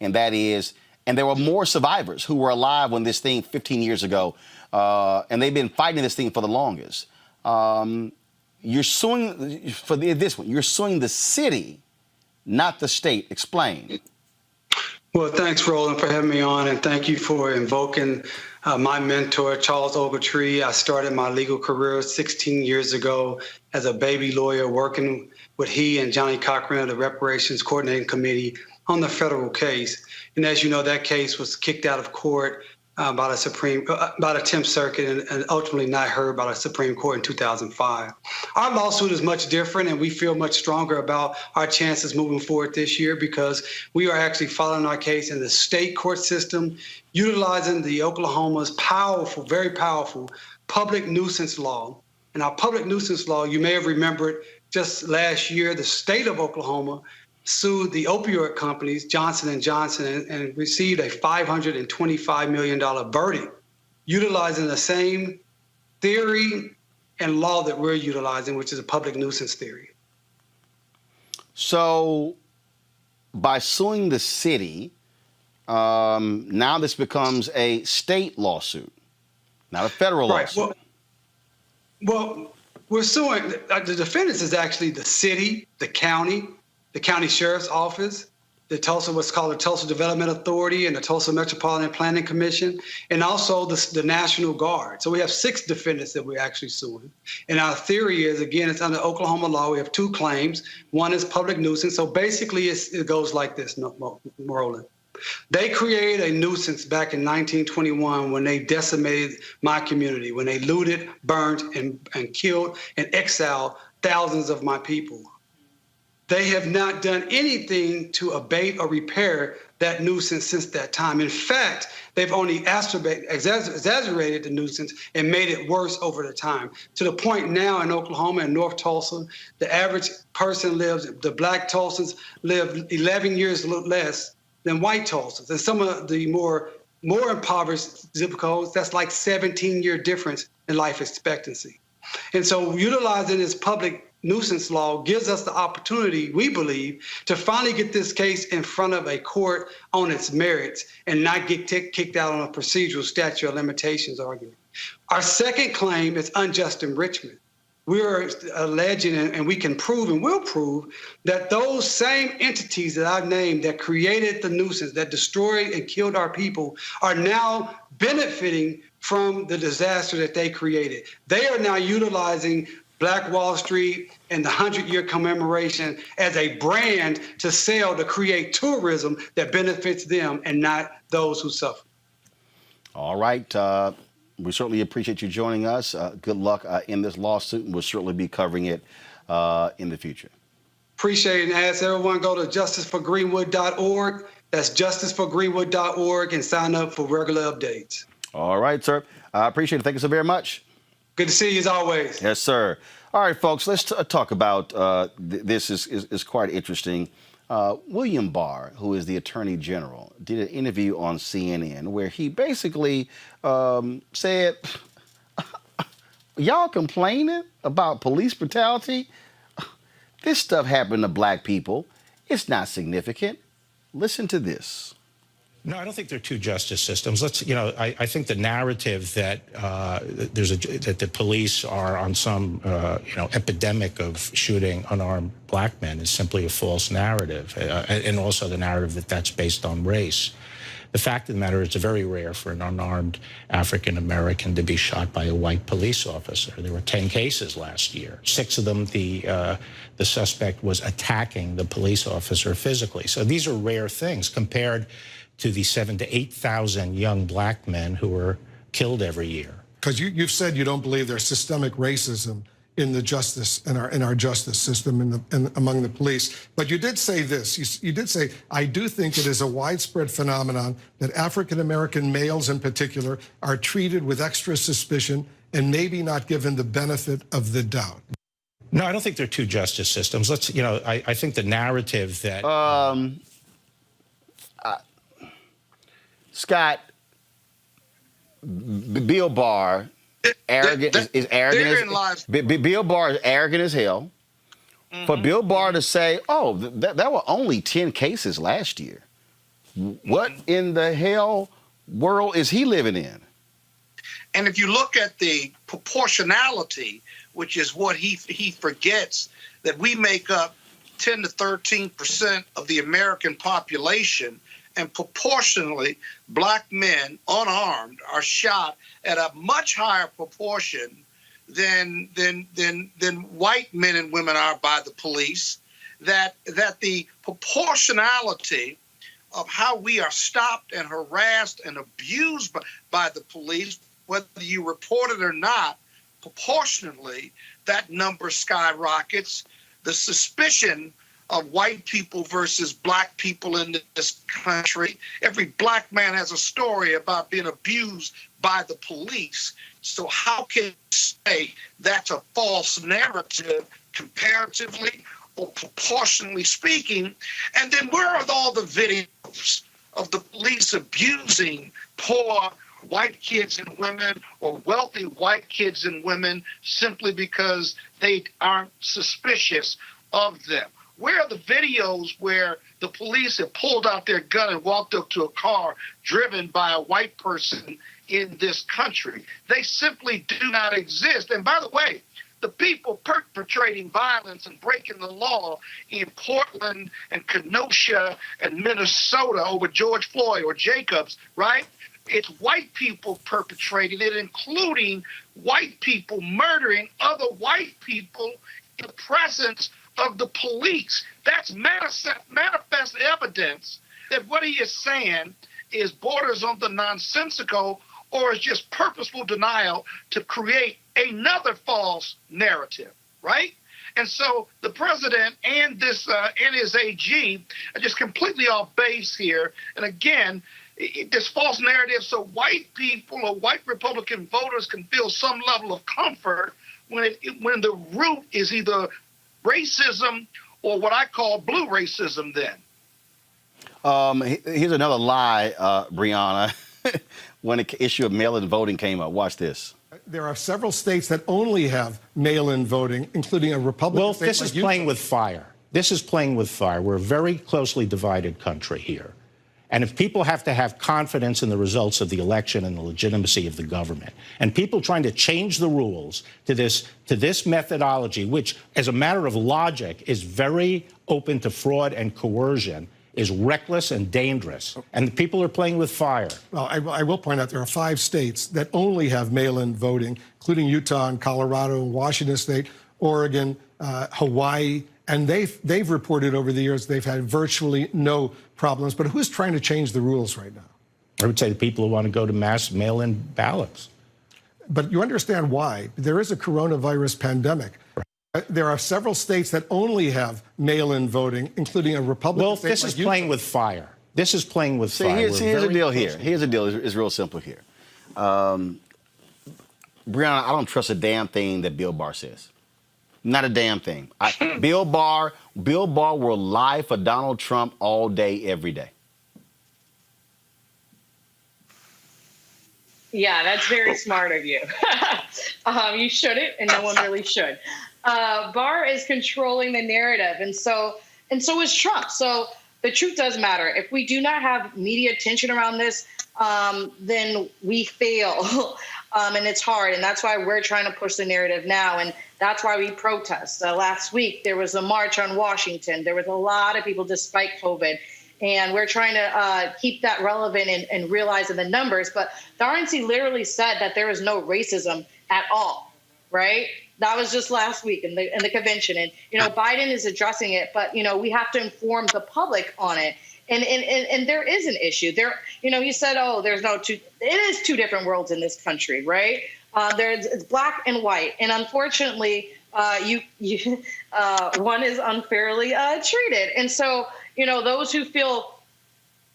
And that is, and there were more survivors who were alive when this thing 15 years ago, and they've been fighting this thing for the longest. You're suing, for this one, you're suing the city, not the state. Explain. Well, thanks, Roland, for having me on, and thank you for invoking my mentor, Charles Ogletree. I started my legal career 16 years ago as a baby lawyer, working with he and Johnny Cochran of the Reparations Coordinating Committee on the federal case. And as you know, that case was kicked out of court by the 10th Circuit and ultimately not heard by the Supreme Court in 2005. Our lawsuit is much different, and we feel much stronger about our chances moving forward this year because we are actually following our case in the state court system, utilizing the Oklahoma's powerful, very powerful public nuisance law. And our public nuisance law, you may have remembered just last year, the state of Oklahoma sued the opioid companies, Johnson & Johnson, and received a $525 million verdict, utilizing the same theory and law that we're utilizing, which is a public nuisance theory. So by suing the city, now this becomes a state lawsuit, not a federal lawsuit. Well, we're suing, the defendants is actually the city, the county sheriff's office, the Tulsa, what's called the Tulsa Development Authority and the Tulsa Metropolitan Planning Commission, and also the National Guard. So we have 6 defendants that we're actually suing. And our theory is, again, it's under Oklahoma law. We have 2 claims. One is public nuisance. So basically it goes like this, Roland. They created a nuisance back in 1921 when they decimated my community, when they looted, burned, and killed and exiled thousands of my people. They have not done anything to abate or repair that nuisance since that time. In fact, they've only exaggerated the nuisance and made it worse over the time, to the point now in Oklahoma and North Tulsa, the average person the black Tulsans live 11 years less than white Tulsans. And some of the more impoverished zip codes, that's like 17-year difference in life expectancy. And so utilizing this public nuisance law gives us the opportunity, we believe, to finally get this case in front of a court on its merits and not get kicked out on a procedural statute of limitations argument. Our second claim is unjust enrichment. we're alleging, and we can prove and will prove, that those same entities that I've named that created the nuisance, that destroyed and killed our people, are now benefiting from the disaster that they created. They are now utilizing Black Wall Street and the 100-year commemoration as a brand to sell, to create tourism that benefits them and not those who suffer. All right. We certainly appreciate you joining us. Good luck in this lawsuit, and we'll certainly be covering it in the future. Appreciate it, and ask everyone go to justiceforgreenwood.org. That's justiceforgreenwood.org, and sign up for regular updates. All right, sir. I appreciate it. Thank you so very much. Good to see you as always. Yes, sir. All right, folks, let's talk about this is quite interesting. William Barr, who is the Attorney General, did an interview on CNN where he basically said, y'all complaining about police brutality? This stuff happened to black people. It's not significant. Listen to this. No, I don't think there are two justice systems. I think the narrative that that the police are on some epidemic of shooting unarmed black men is simply a false narrative, and also the narrative that that's based on race. The fact of the matter is, it's very rare for an unarmed African American to be shot by a white police officer. There were 10 cases last year. 6 of them, the suspect was attacking the police officer physically. So these are rare things compared to the 7,000 to 8,000 young black men who were killed every year. Because you've said you don't believe there's systemic racism in the justice in our justice system among the police, but you did say this. You did say, I do think it is a widespread phenomenon that African American males in particular are treated with extra suspicion and maybe not given the benefit of the doubt. No, I don't think there are two justice systems. I think the narrative that Scott, Bill Barr, arrogant is arrogant. Bill Barr is arrogant as hell. For Bill Barr to say, "Oh, there were only 10 cases last year," what in the hell world is he living in? And if you look at the proportionality, which is what he forgets, that we make up 10 to 13% of the American population. And proportionally, black men unarmed are shot at a much higher proportion than white men and women are by the police. That the proportionality of how we are stopped and harassed and abused by the police, whether you report it or not, proportionately, that number skyrockets. The suspicion of white people versus black people in this country. Every black man has a story about being abused by the police. So how can you say that's a false narrative comparatively or proportionally speaking? And then where are all the videos of the police abusing poor white kids and women or wealthy white kids and women simply because they aren't suspicious of them? Where are the videos where the police have pulled out their gun and walked up to a car driven by a white person in this country? They simply do not exist. And by the way, the people perpetrating violence and breaking the law in Portland and Kenosha and Minnesota over George Floyd or Jacobs, right? It's white people perpetrating it, including white people murdering other white people in the presence of the police. That's manifest evidence that what he is saying is borders on the nonsensical or is just purposeful denial to create another false narrative, right? And so the president and his AG are just completely off base here. And again, this false narrative so white people or white Republican voters can feel some level of comfort when the root is either racism or what I call blue racism then. Here's another lie, Brianna, when the issue of mail-in voting came up. Watch this. There are several states that only have mail-in voting, including a Republican state. Well, this is playing with fire. This is playing with fire. We're a very closely divided country here. And if people have to have confidence in the results of the election and the legitimacy of the government, and people trying to change the rules to this methodology, which, as a matter of logic, is very open to fraud and coercion, is reckless and dangerous. And the people are playing with fire. Well, I will point out there are 5 states that only have mail-in voting, including Utah and Colorado, Washington State, Oregon, Hawaii. And they've reported over the years they've had virtually no problems. But who's trying to change the rules right now? I would say the people who want to go to mass mail-in ballots. But you understand why. There is a coronavirus pandemic. There are several states that only have mail-in voting, including a Republican Well, state this like is Utah. playing with fire. This is playing with fire. Here's the deal here. Here's the deal. It's real simple here. Breonna, I don't trust a damn thing that Bill Barr says. Not a damn thing. Bill Barr will lie for Donald Trump all day, every day. Yeah, that's very smart of you. You shouldn't, and no one really should. Barr is controlling the narrative, and so is Trump. So the truth does matter. If we do not have media attention around this, then we fail. And it's hard, and that's why we're trying to push the narrative now, and that's why we protest. Last week, there was a march on Washington. There was a lot of people despite COVID, and we're trying to keep that relevant and realize in the numbers. But the RNC literally said that there is no racism at all, right? That was just last week in the convention. And, Biden is addressing it, but, we have to inform the public on it. And there is an issue there. He said, there's no two. It is two different worlds in this country, right? It's black and white. And unfortunately, one is unfairly treated. And so, those who feel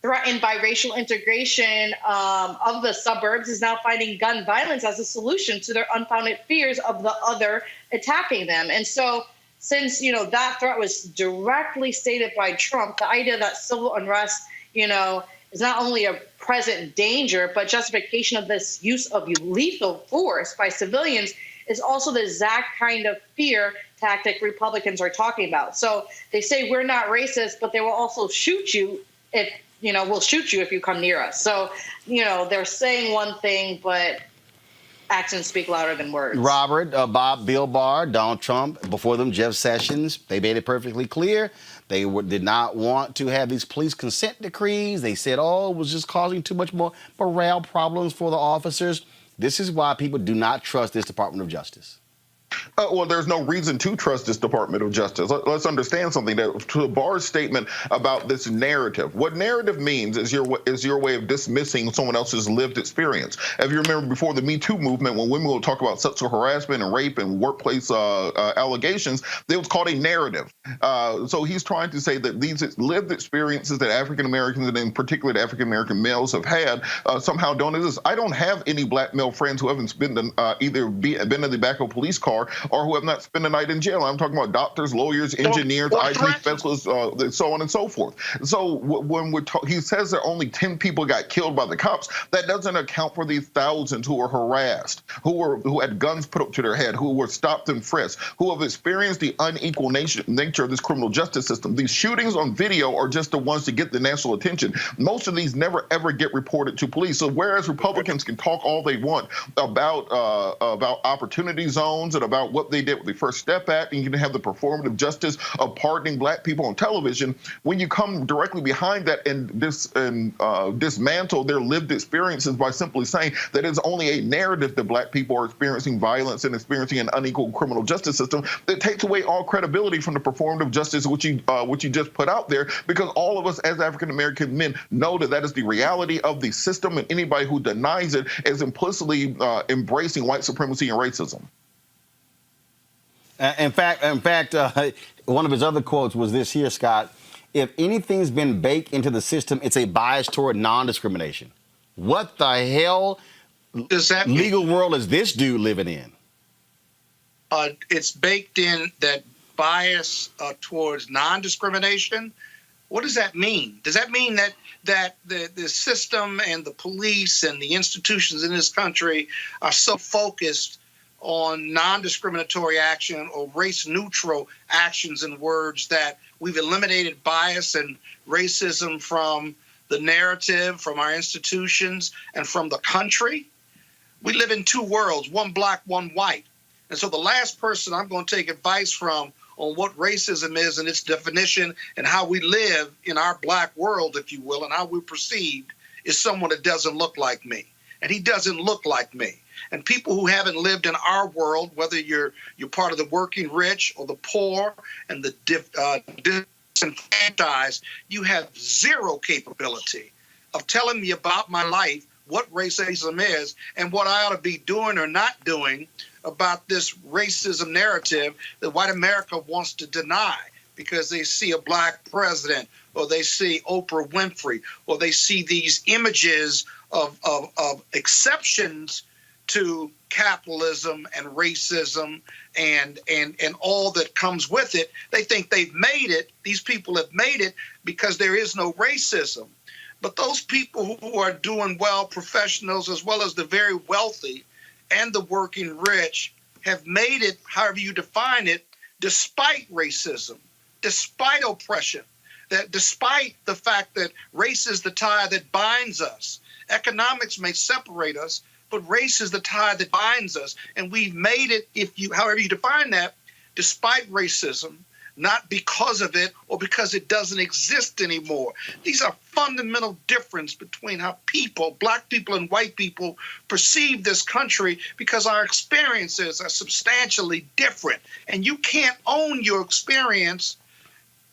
threatened by racial integration of the suburbs is now finding gun violence as a solution to their unfounded fears of the other attacking them. And so, since, that threat was directly stated by Trump, the idea that civil unrest, is not only a present danger, but justification of this use of lethal force by civilians is also the exact kind of fear tactic Republicans are talking about. So they say we're not racist, but they will also shoot you if, we'll shoot you if you come near us. So, they're saying one thing, but actions speak louder than words. Robert, Bob, Bill Barr, Donald Trump, before them, Jeff Sessions, they made it perfectly clear. They did not want to have these police consent decrees. They said, it was just causing too much more morale problems for the officers. This is why people do not trust this Department of Justice. Well, there's no reason to trust this Department of Justice. Let's understand something. That to Barr's statement about this narrative, what narrative means is your way of dismissing someone else's lived experience. If you remember before the Me Too movement, when women would talk about sexual harassment and rape and workplace allegations, it was called a narrative. So he's trying to say that these lived experiences that African Americans and in particular African American males have had somehow don't exist. I don't have any black male friends who haven't been in the back of a police car or who have not spent a night in jail. I'm talking about doctors, lawyers, engineers, IT specialists, so on and so forth. So when he says that only 10 people got killed by the cops, that doesn't account for these thousands who were harassed, who had guns put up to their head, who were stopped and frisked, who have experienced the unequal nature of this criminal justice system. These shootings on video are just the ones to get the national attention. Most of these never ever get reported to police. So whereas Republicans can talk all they want about opportunity zones and about what they did with the First Step Act, and you can have the performative justice of pardoning black people on television, when you come directly behind that and dismantle their lived experiences by simply saying that it's only a narrative that black people are experiencing violence and experiencing an unequal criminal justice system, that takes away all credibility from the performative justice which you just put out there, because all of us as African American men know that that is the reality of the system, and anybody who denies it is implicitly embracing white supremacy and racism. In fact, one of his other quotes was this here, Scott. If anything's been baked into the system, it's a bias toward non-discrimination. What the hell does that legal world is this dude living in? It's baked in, that bias towards non-discrimination. What does that mean? Does that mean that the system and the police and the institutions in this country are so focused on non-discriminatory action or race-neutral actions and words that we've eliminated bias and racism from the narrative, from our institutions, and from the country. We live in two worlds, one black, one white. And so the last person I'm going to take advice from on what racism is and its definition and how we live in our black world, if you will, and how we're perceived is someone that doesn't look like me. And he doesn't look like me. And people who haven't lived in our world, whether you're part of the working rich or the poor and the disenfranchised, you have zero capability of telling me about my life, what racism is, and what I ought to be doing or not doing about this racism narrative that white America wants to deny because they see a black president or they see Oprah Winfrey or they see these images of exceptions to capitalism and racism and all that comes with it. They think they've made it. These people have made it because there is no racism. But those people who are doing well, professionals as well as the very wealthy and the working rich, have made it, however you define it, despite racism, despite oppression, that despite the fact that race is the tie that binds us. Economics may separate us, but race is the tie that binds us. And we've made it, however you define that, despite racism, not because of it or because it doesn't exist anymore. These are fundamental difference between how people, black people and white people, perceive this country because our experiences are substantially different. And you can't own your experience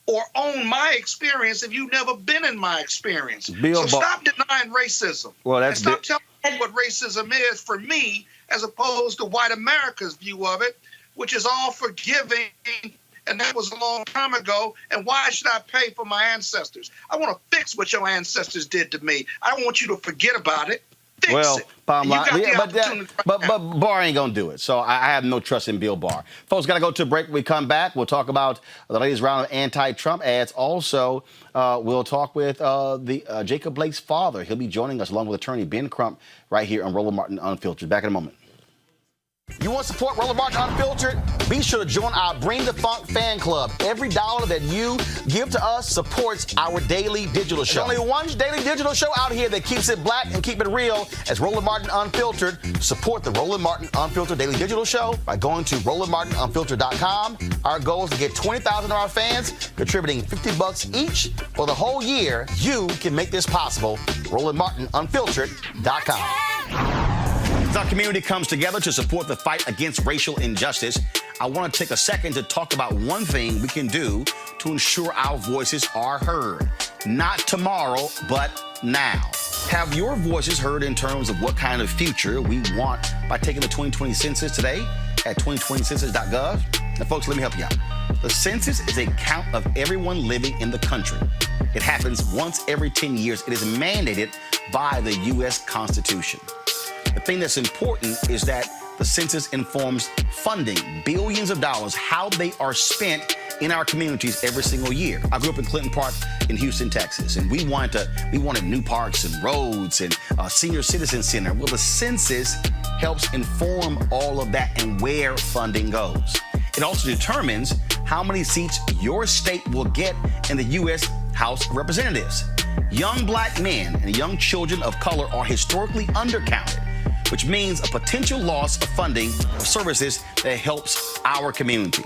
or own my experience if you've never been in my experience. So stop denying racism. And stop telling me what racism is for me as opposed to white America's view of it, which is all forgiving. And that was a long time ago. And why should I pay for my ancestors? I want to fix what your ancestors did to me. I don't want you to forget about it. Fix it. Bottom line, but Barr ain't gonna do it. So I have no trust in Bill Barr. Folks, gotta go to a break. When we come back, we'll talk about the latest round of anti-Trump ads. Also, we'll talk with Jacob Blake's father. He'll be joining us along with attorney Ben Crump right here on Roland Martin Unfiltered. Back in a moment. You want to support Roland Martin Unfiltered? Be sure to join our Bring the Funk fan club. Every dollar that you give to us supports our daily digital show. There's only one daily digital show out here that keeps it black and keep it real as Roland Martin Unfiltered. Support the Roland Martin Unfiltered daily digital show by going to RolandMartinUnfiltered.com. Our goal is to get 20,000 of our fans contributing $50 each for the whole year. You can make this possible. RolandMartinUnfiltered.com. As our community comes together to support the fight against racial injustice, I want to take a second to talk about one thing we can do to ensure our voices are heard. Not tomorrow, but now. Have your voices heard in terms of what kind of future we want by taking the 2020 census today at 2020census.gov? Now, folks, let me help you out. The census is a count of everyone living in the country. It happens once every 10 years. It is mandated by the U.S. Constitution. The thing that's important is that the census informs funding, billions of dollars, how they are spent in our communities every single year. I grew up in Clinton Park in Houston, Texas, and we wanted new parks and roads and a senior citizen center. Well, the census helps inform all of that and where funding goes. It also determines how many seats your state will get in the U.S. House of Representatives. Young black men and young children of color are historically undercounted, which means a potential loss of funding of services that helps our community.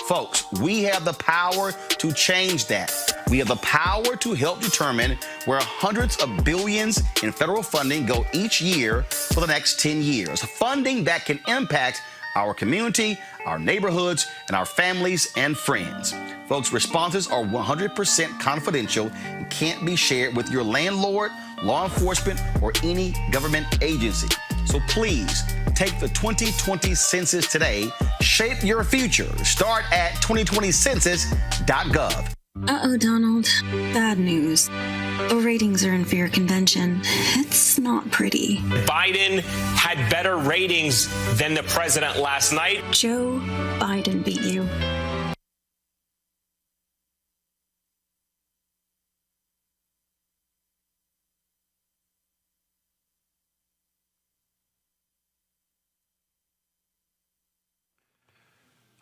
Folks, we have the power to change that. We have the power to help determine where hundreds of billions in federal funding go each year for the next 10 years. Funding that can impact our community, our neighborhoods, and our families and friends. Folks, responses are 100% confidential and can't be shared with your landlord, law enforcement, or any government agency. So please take the 2020 census today. Shape your future. Start at 2020census.gov. Uh-oh, Donald. Bad news. The ratings are in for your convention. It's not pretty. Biden had better ratings than the president last night. Joe Biden beat you.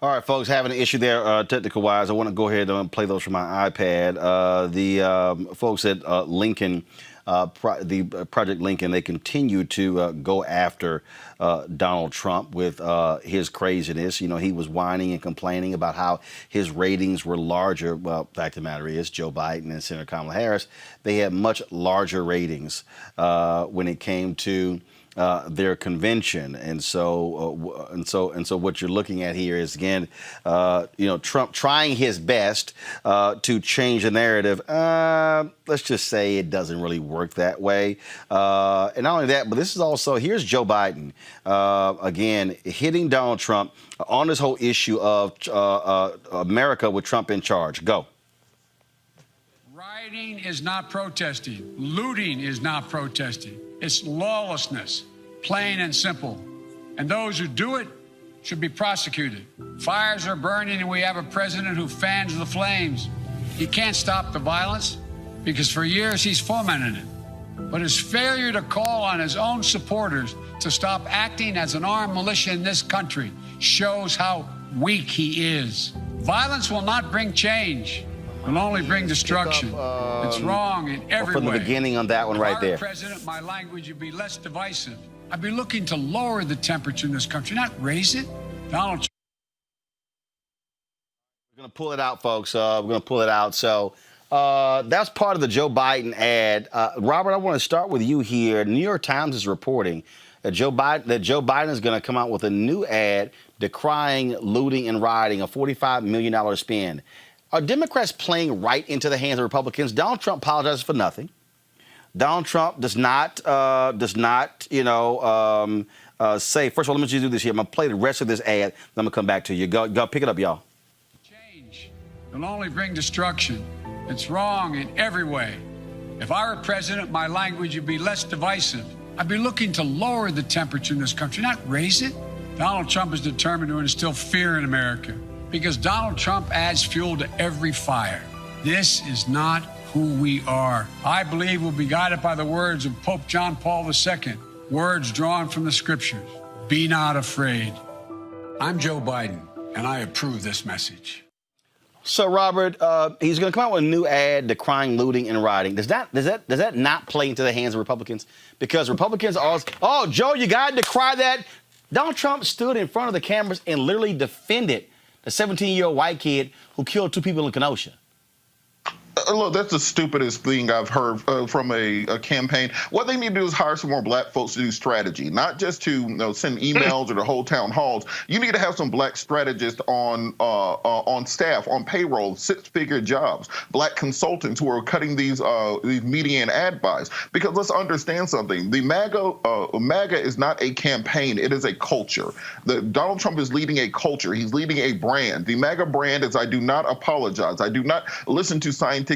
All right, folks, having an issue there technical-wise. I want to go ahead and play those from my iPad. The folks at Lincoln, the Project Lincoln, they continue to go after Donald Trump with his craziness. You know, he was whining and complaining about how his ratings were larger. Well, fact of the matter is, Joe Biden and Senator Kamala Harris, they had much larger ratings when it came to their convention, and so what you're looking at here is again, Trump trying his best to change the narrative. Let's just say it doesn't really work that way. And not only that, but this is also, here's Joe Biden again hitting Donald Trump on this whole issue of America with Trump in charge. Go. Rioting is not protesting. Looting is not protesting. It's lawlessness, plain and simple. And those who do it should be prosecuted. Fires are burning, and we have a president who fans the flames. He can't stop the violence because for years he's fomented it. But his failure to call on his own supporters to stop acting as an armed militia in this country shows how weak he is. Violence will not bring change. Will only bring destruction. It's wrong in every way. From the beginning on that one right there. If I were president, my language would be less divisive. I'd be looking to lower the temperature in this country, not raise it. Donald Trump. We're going to pull it out, folks. We're going to pull it out. So that's part of the Joe Biden ad. Robert, I want to start with you here. New York Times is reporting that Joe Biden is going to come out with a new ad decrying looting and rioting, a $45 million spend. Are Democrats playing right into the hands of Republicans? Donald Trump apologizes for nothing. Donald Trump does not, say, first of all, let me just do this here. I'm going to play the rest of this ad, then I'm going to come back to you. Go pick it up, y'all. Change will only bring destruction. It's wrong in every way. If I were president, my language would be less divisive. I'd be looking to lower the temperature in this country, not raise it. Donald Trump is determined to instill fear in America, because Donald Trump adds fuel to every fire. This is not who we are. I believe we'll be guided by the words of Pope John Paul II, words drawn from the scriptures. Be not afraid. I'm Joe Biden, and I approve this message. So, Robert, he's going to come out with a new ad decrying looting and rioting. Does that not play into the hands of Republicans? Because Republicans are always, oh, Joe, you got to decry that. Donald Trump stood in front of the cameras and literally defended the 17-year-old white kid who killed 2 people in Kenosha. Look, that's the stupidest thing I've heard from a campaign. What they need to do is hire some more black folks to do strategy, not just to send emails or to hold town halls. You need to have some black strategists on staff, on payroll, 6-figure jobs, black consultants who are cutting these media and ad buys. Because let's understand something: the MAGA is not a campaign; it is a culture. Donald Trump is leading a culture. He's leading a brand. The MAGA brand is: I do not apologize. I do not listen to scientific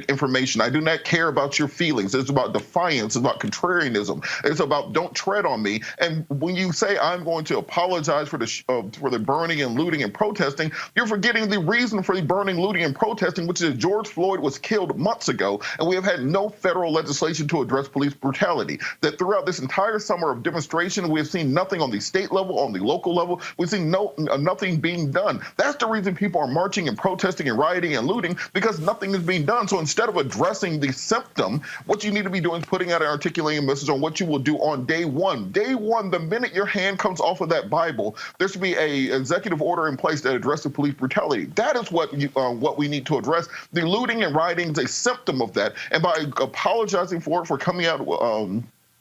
information. I do not care about your feelings. It's about defiance. It's about contrarianism. It's about don't tread on me. And when you say I'm going to apologize for the burning and looting and protesting, you're forgetting the reason for the burning, looting, and protesting, which is George Floyd was killed months ago, and we have had no federal legislation to address police brutality. That throughout this entire summer of demonstration, we have seen nothing on the state level, on the local level. We've seen nothing being done. That's the reason people are marching and protesting and rioting and looting, because nothing is being done. So instead of addressing the symptom, what you need to be doing is putting out an articulating message on what you will do on day one. Day one, the minute your hand comes off of that Bible, there should be an executive order in place that addresses police brutality. That is what we need to address. The looting and rioting is a symptom of that. And by apologizing for coming out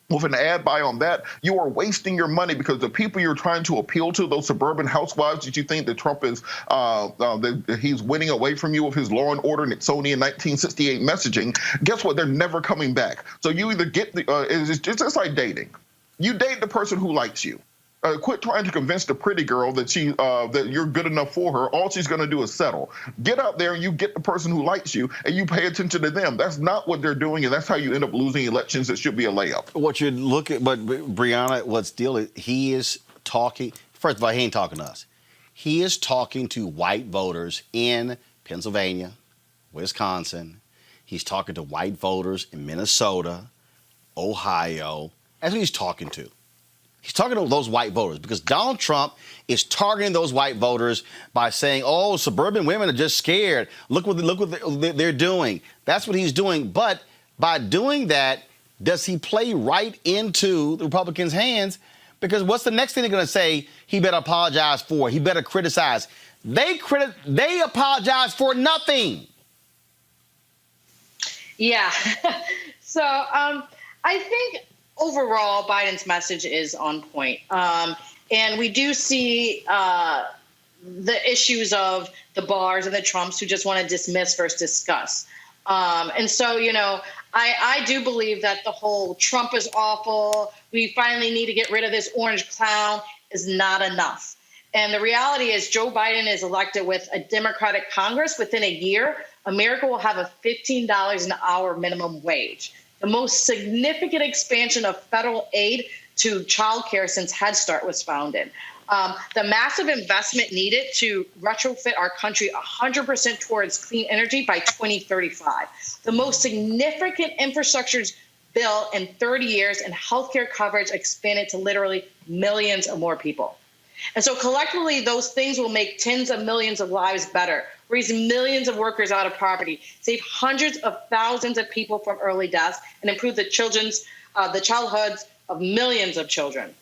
with an ad buy on that, you are wasting your money, because the people you're trying to appeal to, those suburban housewives that you think that Trump is, that he's winning away from you with his Law and Order Nixonian 1968 messaging, guess what? They're never coming back. So you either get it's just like dating. You date the person who likes you. Quit trying to convince the pretty girl that that you're good enough for her. All she's going to do is settle. Get out there and you get the person who likes you, and you pay attention to them. That's not what they're doing, and that's how you end up losing elections that should be a layup. What you look at, but Breonna, what's deal is he is talking. First of all, he ain't talking to us. He is talking to white voters in Pennsylvania, Wisconsin. He's talking to white voters in Minnesota, Ohio. That's who he's talking to. He's talking to those white voters because Donald Trump is targeting those white voters by saying, oh, suburban women are just scared. Look what they're doing. That's what he's doing. But by doing that, does he play right into the Republicans' hands? Because what's the next thing they're going to say he better apologize for? He better criticize. They apologize for nothing. Yeah. So I think overall Biden's message is on point. And we do see the issues of the Barrs and the Trumps who just want to dismiss versus discuss. And so, you know, I do believe that the whole Trump is awful, we finally need to get rid of this orange clown is not enough. And the reality is Joe Biden is elected with a Democratic Congress. Within a year, America will have a $15 an hour minimum wage, the most significant expansion of federal aid to childcare since Head Start was founded. The massive investment needed to retrofit our country 100% towards clean energy by 2035. The most significant infrastructure bill in 30 years, and healthcare coverage expanded to literally millions of more people. And so collectively, those things will make tens of millions of lives better, raise millions of workers out of poverty, save hundreds of thousands of people from early deaths, and improve the childhoods of millions of children.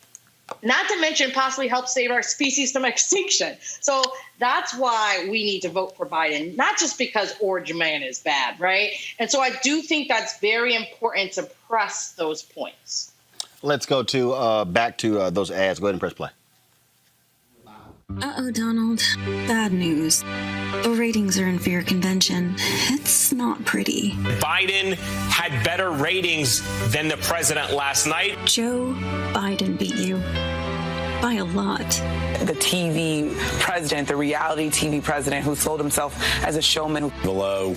Not to mention possibly help save our species from extinction. So that's why we need to vote for Biden, not just because Orange Man is bad, right? And so I do think that's very important to press those points. Let's go to back to those ads. Go ahead and press play. Uh-oh, Donald. Bad news. The ratings are in fear convention. It's not pretty. Biden had better ratings than the president last night. Joe Biden beat you. By a lot. The TV president, the reality TV president who sold himself as a showman. Below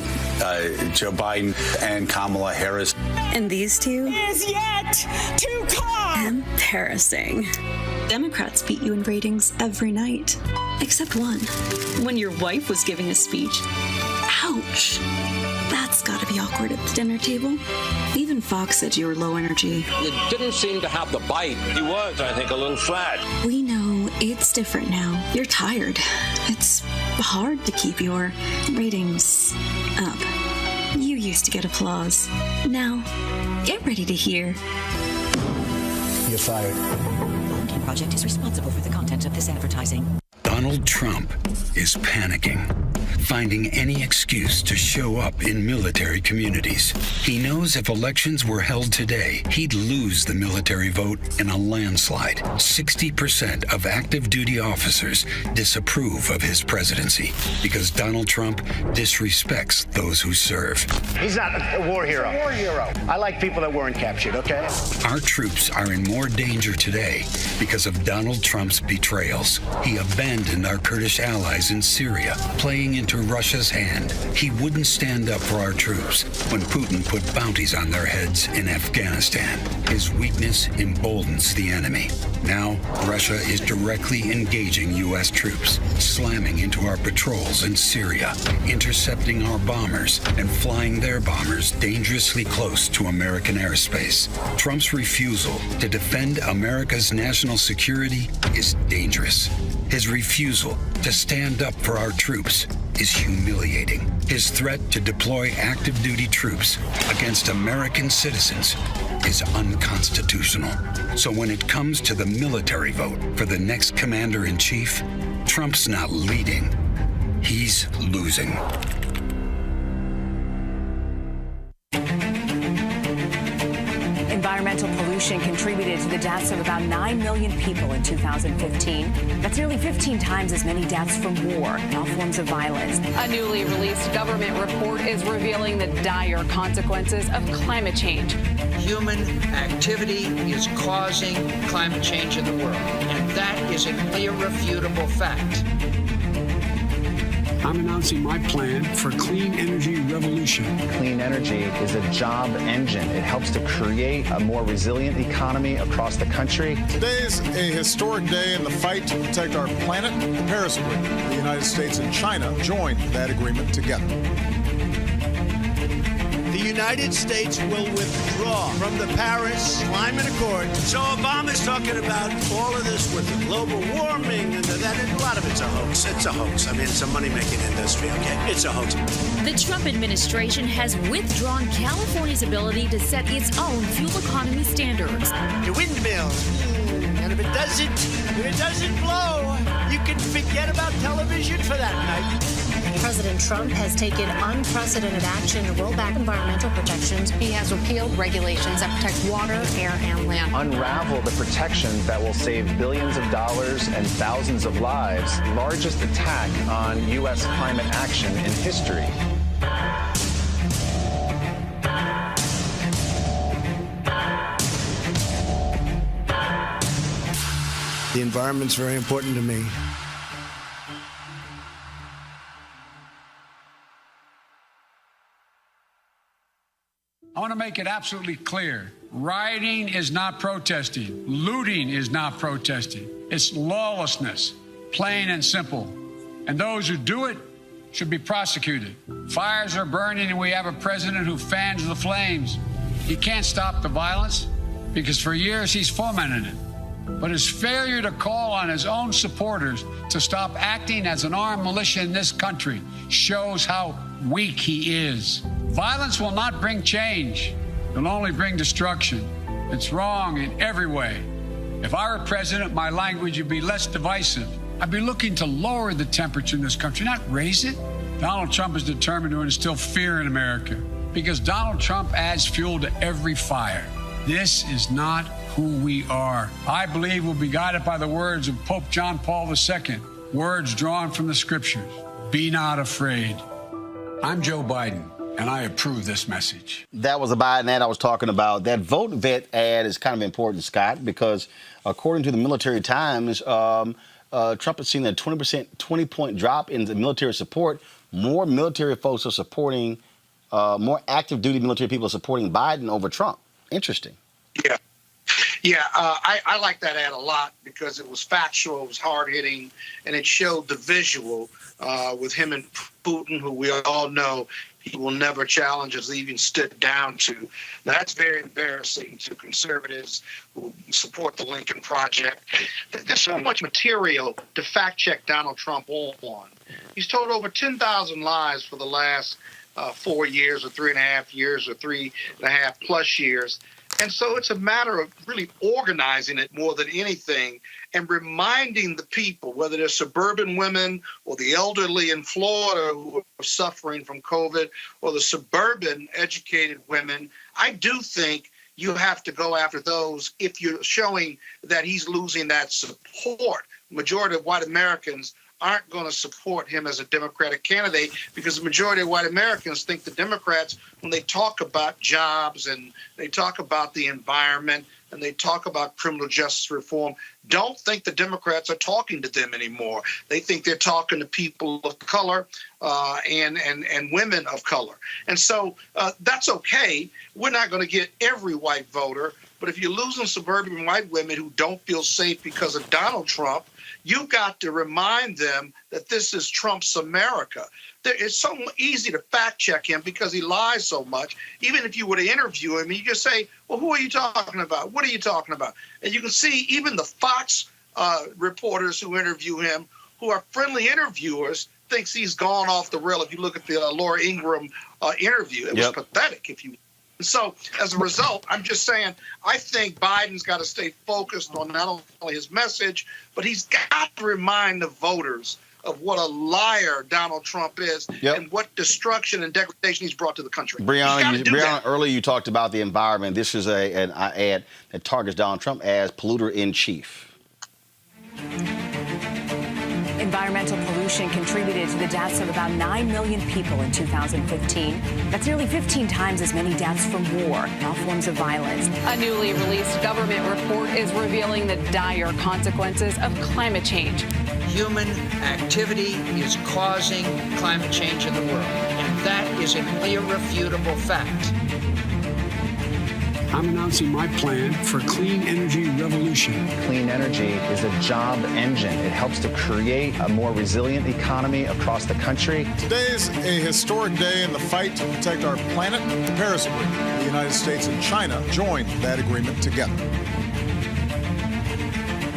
Joe Biden and Kamala Harris. And these two? Is yet to come. Embarrassing. Democrats beat you in ratings every night. Except one. When your wife was giving a speech. Ouch. That's gotta be awkward at the dinner table. Even Fox said you were low energy. You didn't seem to have the bite. He was, I think, a little flat. We know it's different now. You're tired. It's hard to keep your ratings up. You used to get applause. Now, get ready to hear. You're fired. The project is responsible for the content of this advertising. Donald Trump is panicking, finding any excuse to show up in military communities. He knows if elections were held today, he'd lose the military vote in a landslide. 60% of active duty officers disapprove of his presidency because Donald Trump disrespects those who serve. He's not a war hero. He's a war hero. I like people that weren't captured, okay? Our troops are in more danger today because of Donald Trump's betrayals. He abandoned our Kurdish allies in Syria, playing into Russia's hand. He wouldn't stand up for our troops when Putin put bounties on their heads in Afghanistan. His weakness emboldens the enemy. Now, Russia is directly engaging U.S. troops, slamming into our patrols in Syria, intercepting our bombers, and flying their bombers dangerously close to American airspace. Trump's refusal to defend America's national security is dangerous. His refusal to stand up for our troops is humiliating. His threat to deploy active duty troops against American citizens is unconstitutional. So when it comes to the military vote for the next commander-in-chief, Trump's not leading, he's losing. Environmental pollution contributed to the deaths of about 9 million people in 2015. That's nearly 15 times as many deaths from war and all forms of violence. A newly released government report is revealing the dire consequences of climate change. Human activity is causing climate change in the world, and that is an irrefutable fact. I'm announcing my plan for clean energy revolution. Clean energy is a job engine. It helps to create a more resilient economy across the country. Today is a historic day in the fight to protect our planet. The Paris Agreement. The United States and China joined that agreement together. The United States will withdraw from the Paris Climate Accord. So Obama's talking about all of this with the global warming and that. A lot of it's a hoax. It's a hoax. I mean, it's a money-making industry, okay? It's a hoax. The Trump administration has withdrawn California's ability to set its own fuel economy standards. The windmills. And if it doesn't blow, you can forget about television for that night. President Trump has taken unprecedented action to roll back environmental protections. He has repealed regulations that protect water, air, and land. Unravel the protections that will save billions of dollars and thousands of lives. Largest attack on U.S. climate action in history. The environment's very important to me. I want to make it absolutely clear. Rioting is not protesting. Looting is not protesting. It's lawlessness, plain and simple. And those who do it should be prosecuted. Fires are burning and we have a president who fans the flames. He can't stop the violence because for years he's fomented it. But his failure to call on his own supporters to stop acting as an armed militia in this country shows how weak he is. Violence will not bring change. It'll only bring destruction. It's wrong in every way. If I were president, my language would be less divisive. I'd be looking to lower the temperature in this country, not raise it. Donald Trump is determined to instill fear in America because Donald Trump adds fuel to every fire. This is not who we are. I believe we'll be guided by the words of Pope John Paul II, words drawn from the scriptures. Be not afraid. I'm Joe Biden, and I approve this message. That was a Biden ad I was talking about. That Vote Vet ad is kind of important, Scott, because according to the Military Times, Trump has seen a 20-point drop in the military support. More military folks are supporting, more active duty military people are supporting Biden over Trump. Interesting. Yeah, I like that ad a lot because it was factual, it was hard-hitting, and it showed the visual with him and Putin, who we all know he will never challenge us, even stood down to. Now, that's very embarrassing to conservatives who support the Lincoln Project. There's so much material to fact-check Donald Trump on. He's told over 10,000 lies for the last 4 years or 3.5 years or 3.5 plus years. And so it's a matter of really organizing it more than anything and reminding the people, whether they're suburban women or the elderly in Florida who are suffering from COVID or the suburban educated women. I do think you have to go after those if you're showing that he's losing that support. Majority of white Americans aren't going to support him as a Democratic candidate because the majority of white Americans think the Democrats, when they talk about jobs and they talk about the environment and they talk about criminal justice reform, don't think the Democrats are talking to them anymore. They think they're talking to people of color and women of color. And so that's okay. We're not going to get every white voter, but if you're losing suburban white women who don't feel safe because of Donald Trump, you've got to remind them that this is Trump's America. It's so easy to fact check him because he lies so much. Even if you were to interview him, you just say, well, who are you talking about? What are you talking about? And you can see even the Fox reporters who interview him, who are friendly interviewers, thinks he's gone off the rail. If you look at the Laura Ingraham interview, it was pathetic, if you. So as a result, I'm just saying, I think Biden's got to stay focused on not only his message, but he's got to remind the voters of what a liar Donald Trump is and what destruction and degradation he's brought to the country. Breonna, earlier you talked about the environment. This is an ad that targets Donald Trump as polluter in chief. Environmental pollution contributed to the deaths of about 9 million people in 2015. That's nearly 15 times as many deaths from war and all forms of violence. A newly released government report is revealing the dire consequences of climate change. Human activity is causing climate change in the world, and that is an irrefutable fact. I'm announcing my plan for clean energy revolution. Clean energy is a job engine. It helps to create a more resilient economy across the country. Today's a historic day in the fight to protect our planet. The Paris Agreement. The United States and China joined that agreement together.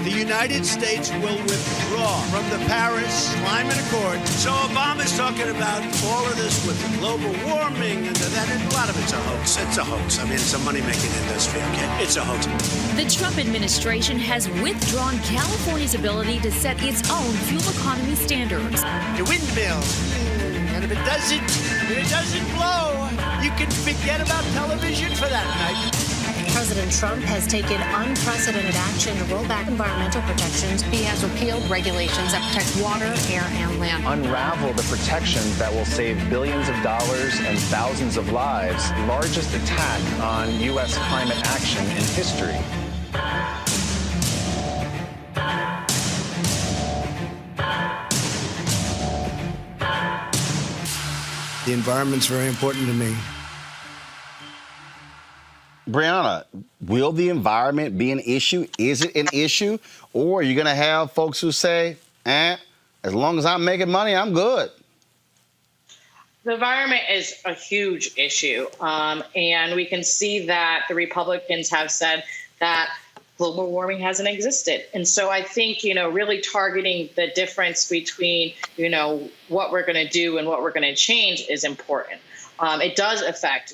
The United States will withdraw from the Paris Climate Accord. So Obama's talking about all of this with global warming and that. And a lot of it's a hoax. It's a hoax. I mean, it's a money-making industry, okay? It's a hoax. The Trump administration has withdrawn California's ability to set its own fuel economy standards. The windmill. And if it doesn't blow, you can forget about television for that night. President Trump has taken unprecedented action to roll back environmental protections. He has repealed regulations that protect water, air, and land. Unravel the protections that will save billions of dollars and thousands of lives. Largest attack on U.S. climate action in history. The environment's very important to me. Brianna, will the environment be an issue? Is it an issue? Or are you going to have folks who say, as long as I'm making money, I'm good? The environment is a huge issue. And we can see that the Republicans have said that global warming hasn't existed. And so I think, really targeting the difference between, what we're going to do and what we're going to change is important. It does affect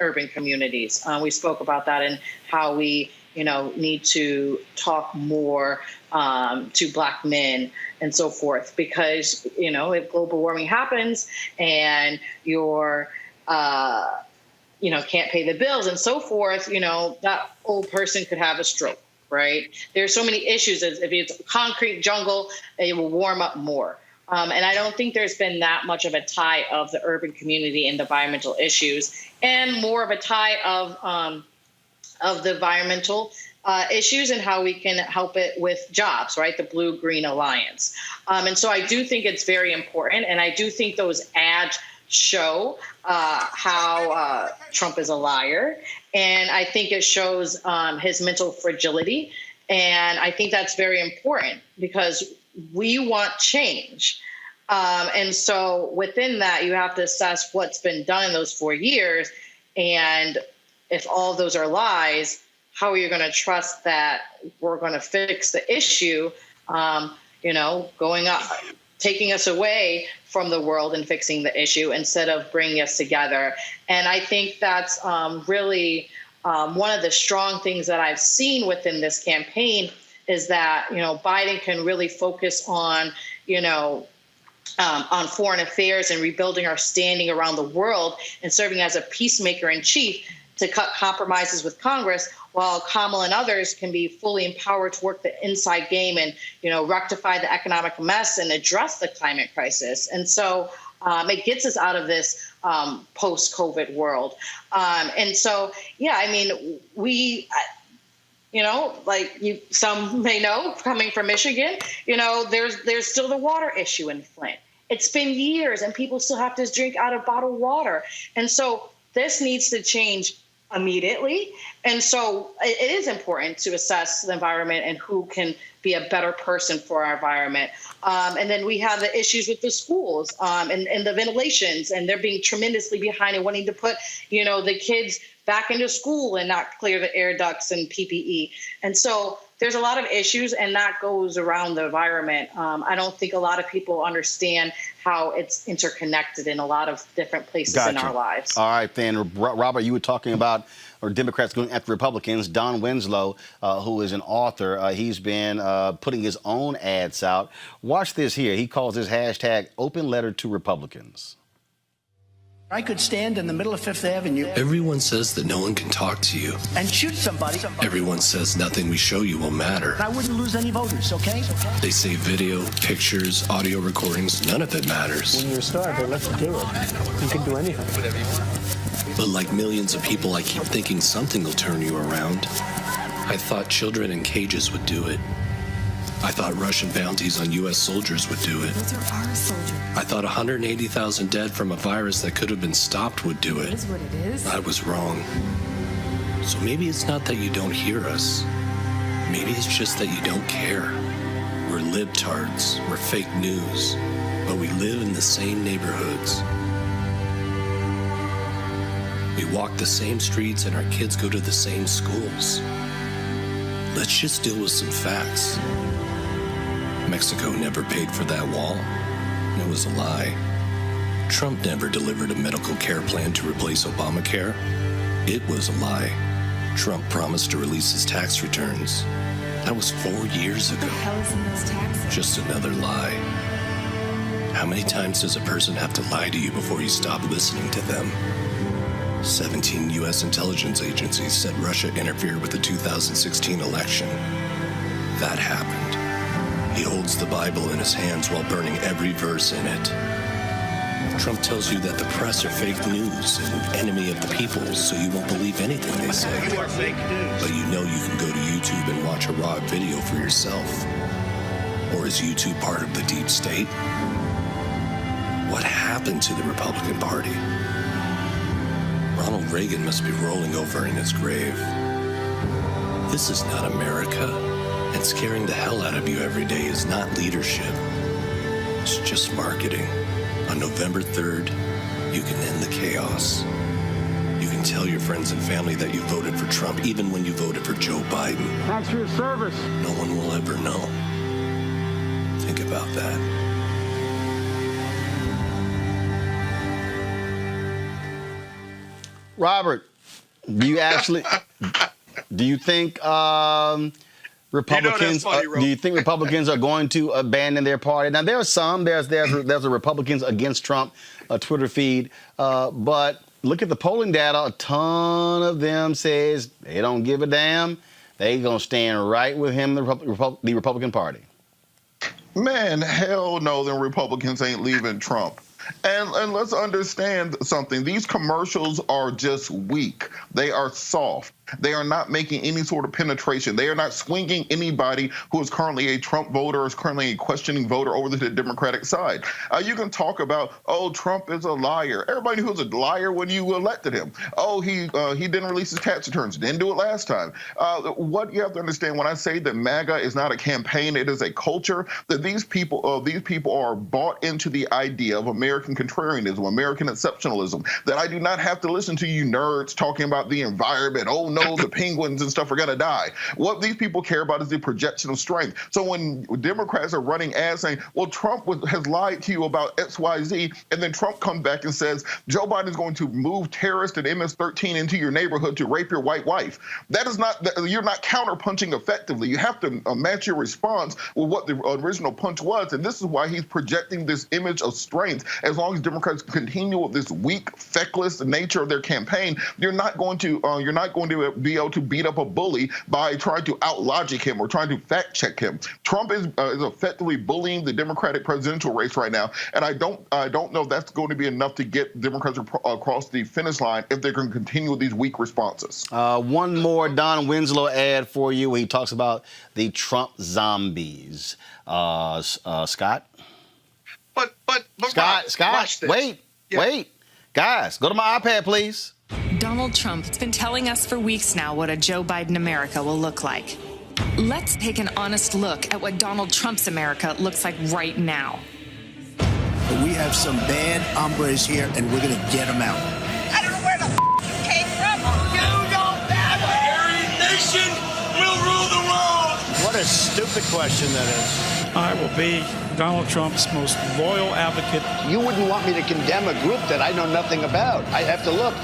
urban communities. We spoke about that and how we, need to talk more to Black men and so forth, because, if global warming happens and you're, can't pay the bills and so forth, that old person could have a stroke, right? There's so many issues. If it's concrete jungle, it will warm up more. And I don't think there's been that much of a tie of the urban community and the environmental issues, and more of a tie of the environmental issues and how we can help it with jobs, right? The Blue-Green Alliance. And so I do think it's very important. And I do think those ads show how Trump is a liar. And I think it shows his mental fragility. And I think that's very important because we want change. And so within that, you have to assess what's been done in those 4 years. And if all of those are lies, how are you going to trust that we're going to fix the issue, going up, taking us away from the world and fixing the issue instead of bringing us together? And I think that's really one of the strong things that I've seen within this campaign is that, Biden can really focus on, on foreign affairs and rebuilding our standing around the world and serving as a peacemaker in chief to cut compromises with Congress, while Kamala and others can be fully empowered to work the inside game and, rectify the economic mess and address the climate crisis. And so it gets us out of this post-COVID world. And so, we... some may know, coming from Michigan, there's still the water issue in Flint. It's been years and people still have to drink out of bottled water. And so this needs to change immediately. And so it is important to assess the environment and who can be a better person for our environment. And then we have the issues with the schools and the ventilations, and they're being tremendously behind and wanting to put, the kids back into school and not clear the air ducts and PPE. And so there's a lot of issues, and that goes around the environment. I don't think a lot of people understand how it's interconnected in a lot of different places in our lives. All right, then, Robert, you were talking about Democrats going after Republicans. Don Winslow, who is an author, he's been putting his own ads out. Watch this here. He calls this hashtag open letter to Republicans. I could stand in the middle of Fifth Avenue. Everyone says that no one can talk to you. And shoot somebody. Everyone says nothing we show you will matter. I wouldn't lose any voters, okay? They say video, pictures, audio recordings, none of it matters. When you're starving, let's do it. You can do anything. But like millions of people, I keep thinking something will turn you around. I thought children in cages would do it. I thought Russian bounties on U.S. soldiers would do it. Those are our soldiers. I thought 180,000 dead from a virus that could have been stopped would do it. It is what it is. I was wrong. So maybe it's not that you don't hear us. Maybe it's just that you don't care. We're libtards, we're fake news, but we live in the same neighborhoods. We walk the same streets and our kids go to the same schools. Let's just deal with some facts. Mexico never paid for that wall. It was a lie. Trump never delivered a medical care plan to replace Obamacare. It was a lie. Trump promised to release his tax returns. That was 4 years ago. What the hell is in those taxes? Just another lie. How many times does a person have to lie to you before you stop listening to them? 17 U.S. intelligence agencies said Russia interfered with the 2016 election. That happened. He holds the Bible in his hands while burning every verse in it. Trump tells you that the press are fake news and enemy of the people, so you won't believe anything they say. You are fake news. But you know you can go to YouTube and watch a raw video for yourself. Or is YouTube part of the deep state? What happened to the Republican Party? Ronald Reagan must be rolling over in his grave. This is not America, and scaring the hell out of you every day is not leadership. It's just marketing. On November 3rd, you can end the chaos. You can tell your friends and family that you voted for Trump, even when you voted for Joe Biden. Thanks for your service. No one will ever know. Think about that. Robert, do you think Republicans? Do you think Republicans are going to abandon their party? Now there are some. There's a Republicans against Trump Twitter feed, but look at the polling data. A ton of them says they don't give a damn. They gonna stand right with him, the Republican Party. Man, hell no, the Republicans ain't leaving Trump. And let's understand something. These commercials are just weak. They are soft. They are not making any sort of penetration. They are not swinging anybody who is currently a Trump voter or is currently a questioning voter over to the Democratic side. You can talk about, oh, Trump is a liar. Everybody knew he was a liar when you elected him. Oh, he didn't release his tax returns. Didn't do it last time. What you have to understand when I say that MAGA is not a campaign, it is a culture, that these people are bought into the idea of American contrarianism, American exceptionalism, that I do not have to listen to you nerds talking about the environment. Oh, no. The penguins and stuff are going to die. What these people care about is the projection of strength. So when Democrats are running ads saying, well, Trump has lied to you about XYZ, and then Trump comes back and says, Joe Biden is going to move terrorists and MS-13 into your neighborhood to rape your white wife. That is not, you're not counterpunching effectively. You have to match your response with what the original punch was. And this is why he's projecting this image of strength. As long as Democrats continue with this weak, feckless nature of their campaign, you're not going to be able to beat up a bully by trying to out-logic him or trying to fact-check him. Trump is effectively bullying the Democratic presidential race right now, and I don't know if that's going to be enough to get Democrats across the finish line if they're going to continue with these weak responses. One more Don Winslow ad for you where he talks about the Trump zombies. Scott? But Scott, wait. Guys, go to my iPad, please. Donald Trump has been telling us for weeks now what a Joe Biden America will look like. Let's take an honest look at what Donald Trump's America looks like right now. We have some bad hombres here, and we're going to get them out. I don't know where the you came from. You don't have a Aryan nation will rule the world. What a stupid question that is. I will be Donald Trump's most loyal advocate. You wouldn't want me to condemn a group that I know nothing about. I'd have to look.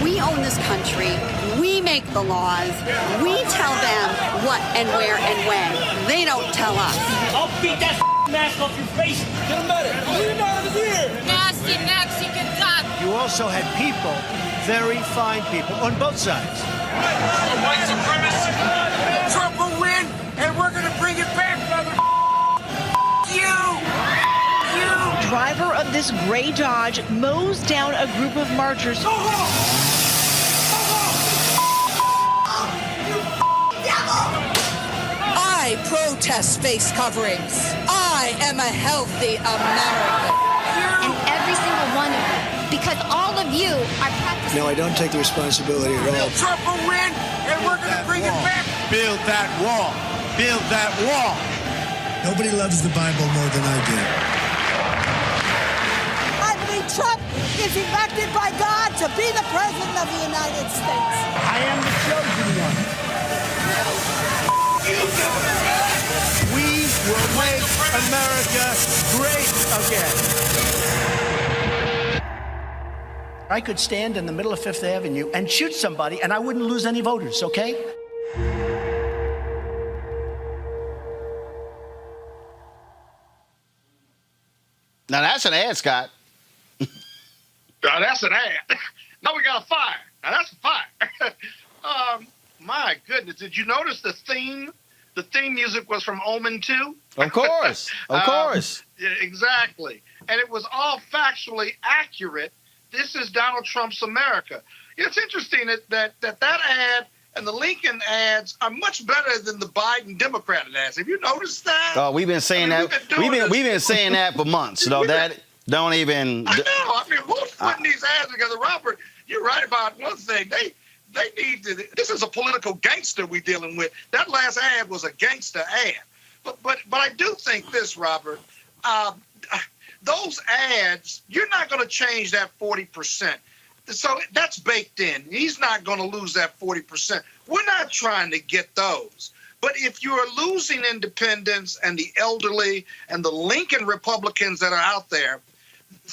We own this country. We make the laws. We tell them what and where and when. They don't tell us. I'll beat that mask off your face. Get him better. Leave him out of here. Nasty Mexican cop. You also had people, very fine people, on both sides. White supremacy. Trump will win, and we're going to bring it back, brother. You. Driver of this gray Dodge mows down a group of marchers. I protest face coverings. I am a healthy American. And every single one of them because all of you are practicing. No, I don't take the responsibility at all. Trump will win, and we're going to bring it back. Build that wall. Build that wall. Nobody loves the Bible more than I do. I believe Trump is elected by God to be the president of the United States. I am the chosen one. We will make America great again. I could stand in the middle of Fifth Avenue and shoot somebody, and I wouldn't lose any voters, okay? Now that's an ad, Scott. Now that's an ad. Now we got a fire. Now that's a fire. My goodness, did you notice the theme? The theme music was from Omen 2. Of course, of course. Yeah, exactly. And it was all factually accurate. This is Donald Trump's America. It's interesting that ad and the Lincoln ads are much better than the Biden Democrat ads. Have you noticed that? Oh, we've been saying that. We've been saying that for months. So that don't even. I know. I mean, who's putting these ads together, Robert? You're right about one thing. They need to. This is a political gangster we're dealing with. That last ad was a gangster ad. But I do think this, Robert. Those ads, you're not going to change that 40%. So that's baked in. He's not going to lose that 40%. We're not trying to get those. But if you are losing independents and the elderly and the Lincoln Republicans that are out there,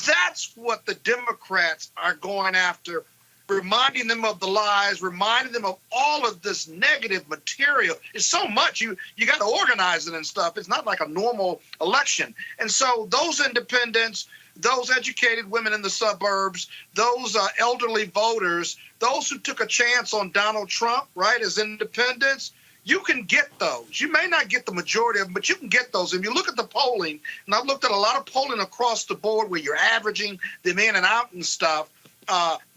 that's what the Democrats are going after, reminding them of the lies, reminding them of all of this negative material. It's so much. You got to organize it and stuff. It's not like a normal election. And so those independents, those educated women in the suburbs, those elderly voters, those who took a chance on Donald Trump, right, as independents, you can get those. You may not get the majority of them, but you can get those. If you look at the polling, and I've looked at a lot of polling across the board where you're averaging them in and out and stuff,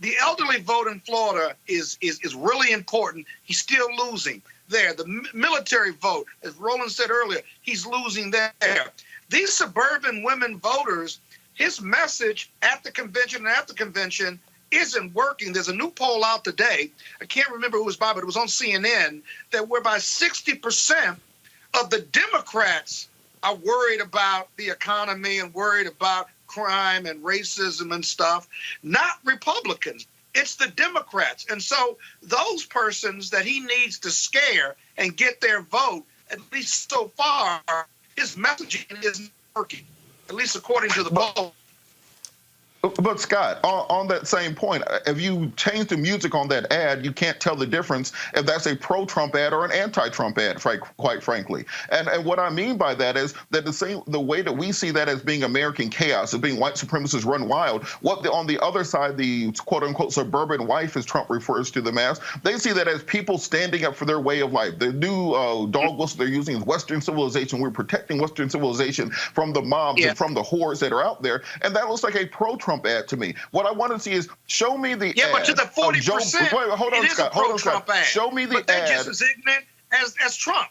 the elderly vote in Florida is really important. He's still losing there. The military vote, as Roland said earlier, he's losing there. These suburban women voters, his message at the convention and after the convention isn't working. There's a new poll out today. I can't remember who it was by, but it was on CNN, that whereby 60% of the Democrats are worried about the economy and worried about crime and racism and stuff, not Republicans. It's the Democrats. And so those persons that he needs to scare and get their vote, at least so far, his messaging isn't working, at least according to the poll. But Scott, on that same point, if you change the music on that ad, you can't tell the difference if that's a pro-Trump ad or an anti-Trump ad, quite frankly. And what I mean by that is that the way that we see that as being American chaos, as being white supremacists run wild, on the other side, the quote-unquote suburban wife, as Trump refers to them as, they see that as people standing up for their way of life. The new dog whistle they're using is Western civilization. We're protecting Western civilization from the mobs and from the hordes that are out there. And that looks like a pro-Trump ad to me. What I want to see is show me the ad. But to the 40%, hold on, Scott. Ad. Show me the but they're just as ignorant as Trump.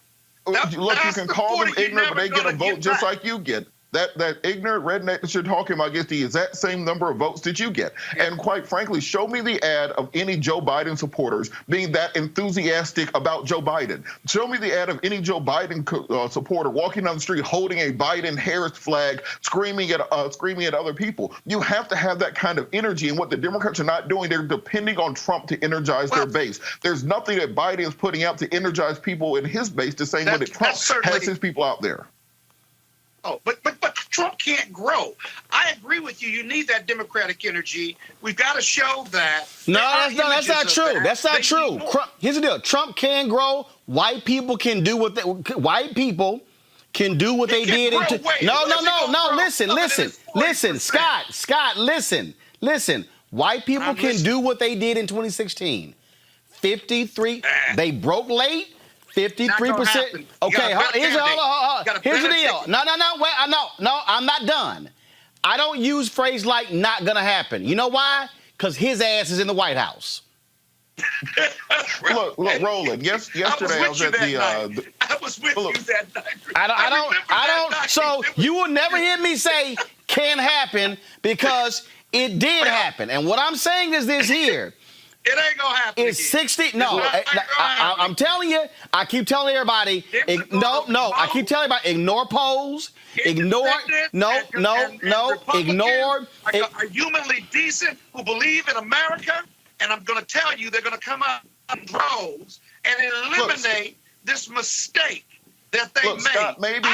Look, you can call them ignorant, but they get a vote just like you get. That ignorant redneck that you're talking about gets the exact same number of votes that you get. And quite frankly, show me the ad of any Joe Biden supporters being that enthusiastic about Joe Biden. Show me the ad of any Joe Biden supporter walking down the street holding a Biden-Harris flag, screaming at other people. You have to have that kind of energy, and what the Democrats are not doing, they're depending on Trump to energize their base. There's nothing that Biden is putting out to energize people in his base, the same way that Trump has his people out there. Oh, but Trump can't grow. I agree with you. You need that Democratic energy. We've got to show that. No, that's not true. That's not true. Here's the deal. Trump can grow. White people can do what they did. Listen, Scott, listen. White people can do what they did in 2016. 53. They broke late. 53%. Okay, here's the deal. No, I'm not done. I don't use phrase like not gonna happen. You know why? Because his ass is in the White House. Look, Roland. Yesterday I was at the. I was with you that night. I don't. So you will never hear me say can't happen because It did happen. And what I'm saying is this here. It ain't gonna happen. It's 60. No, I'm telling you. I keep telling everybody. I keep telling everybody. Ignore polls. Ignore. Ignore. Are humanly decent who believe in America, and I'm gonna tell you, they're gonna come out in droves and eliminate this mistake that they made. Scott, maybe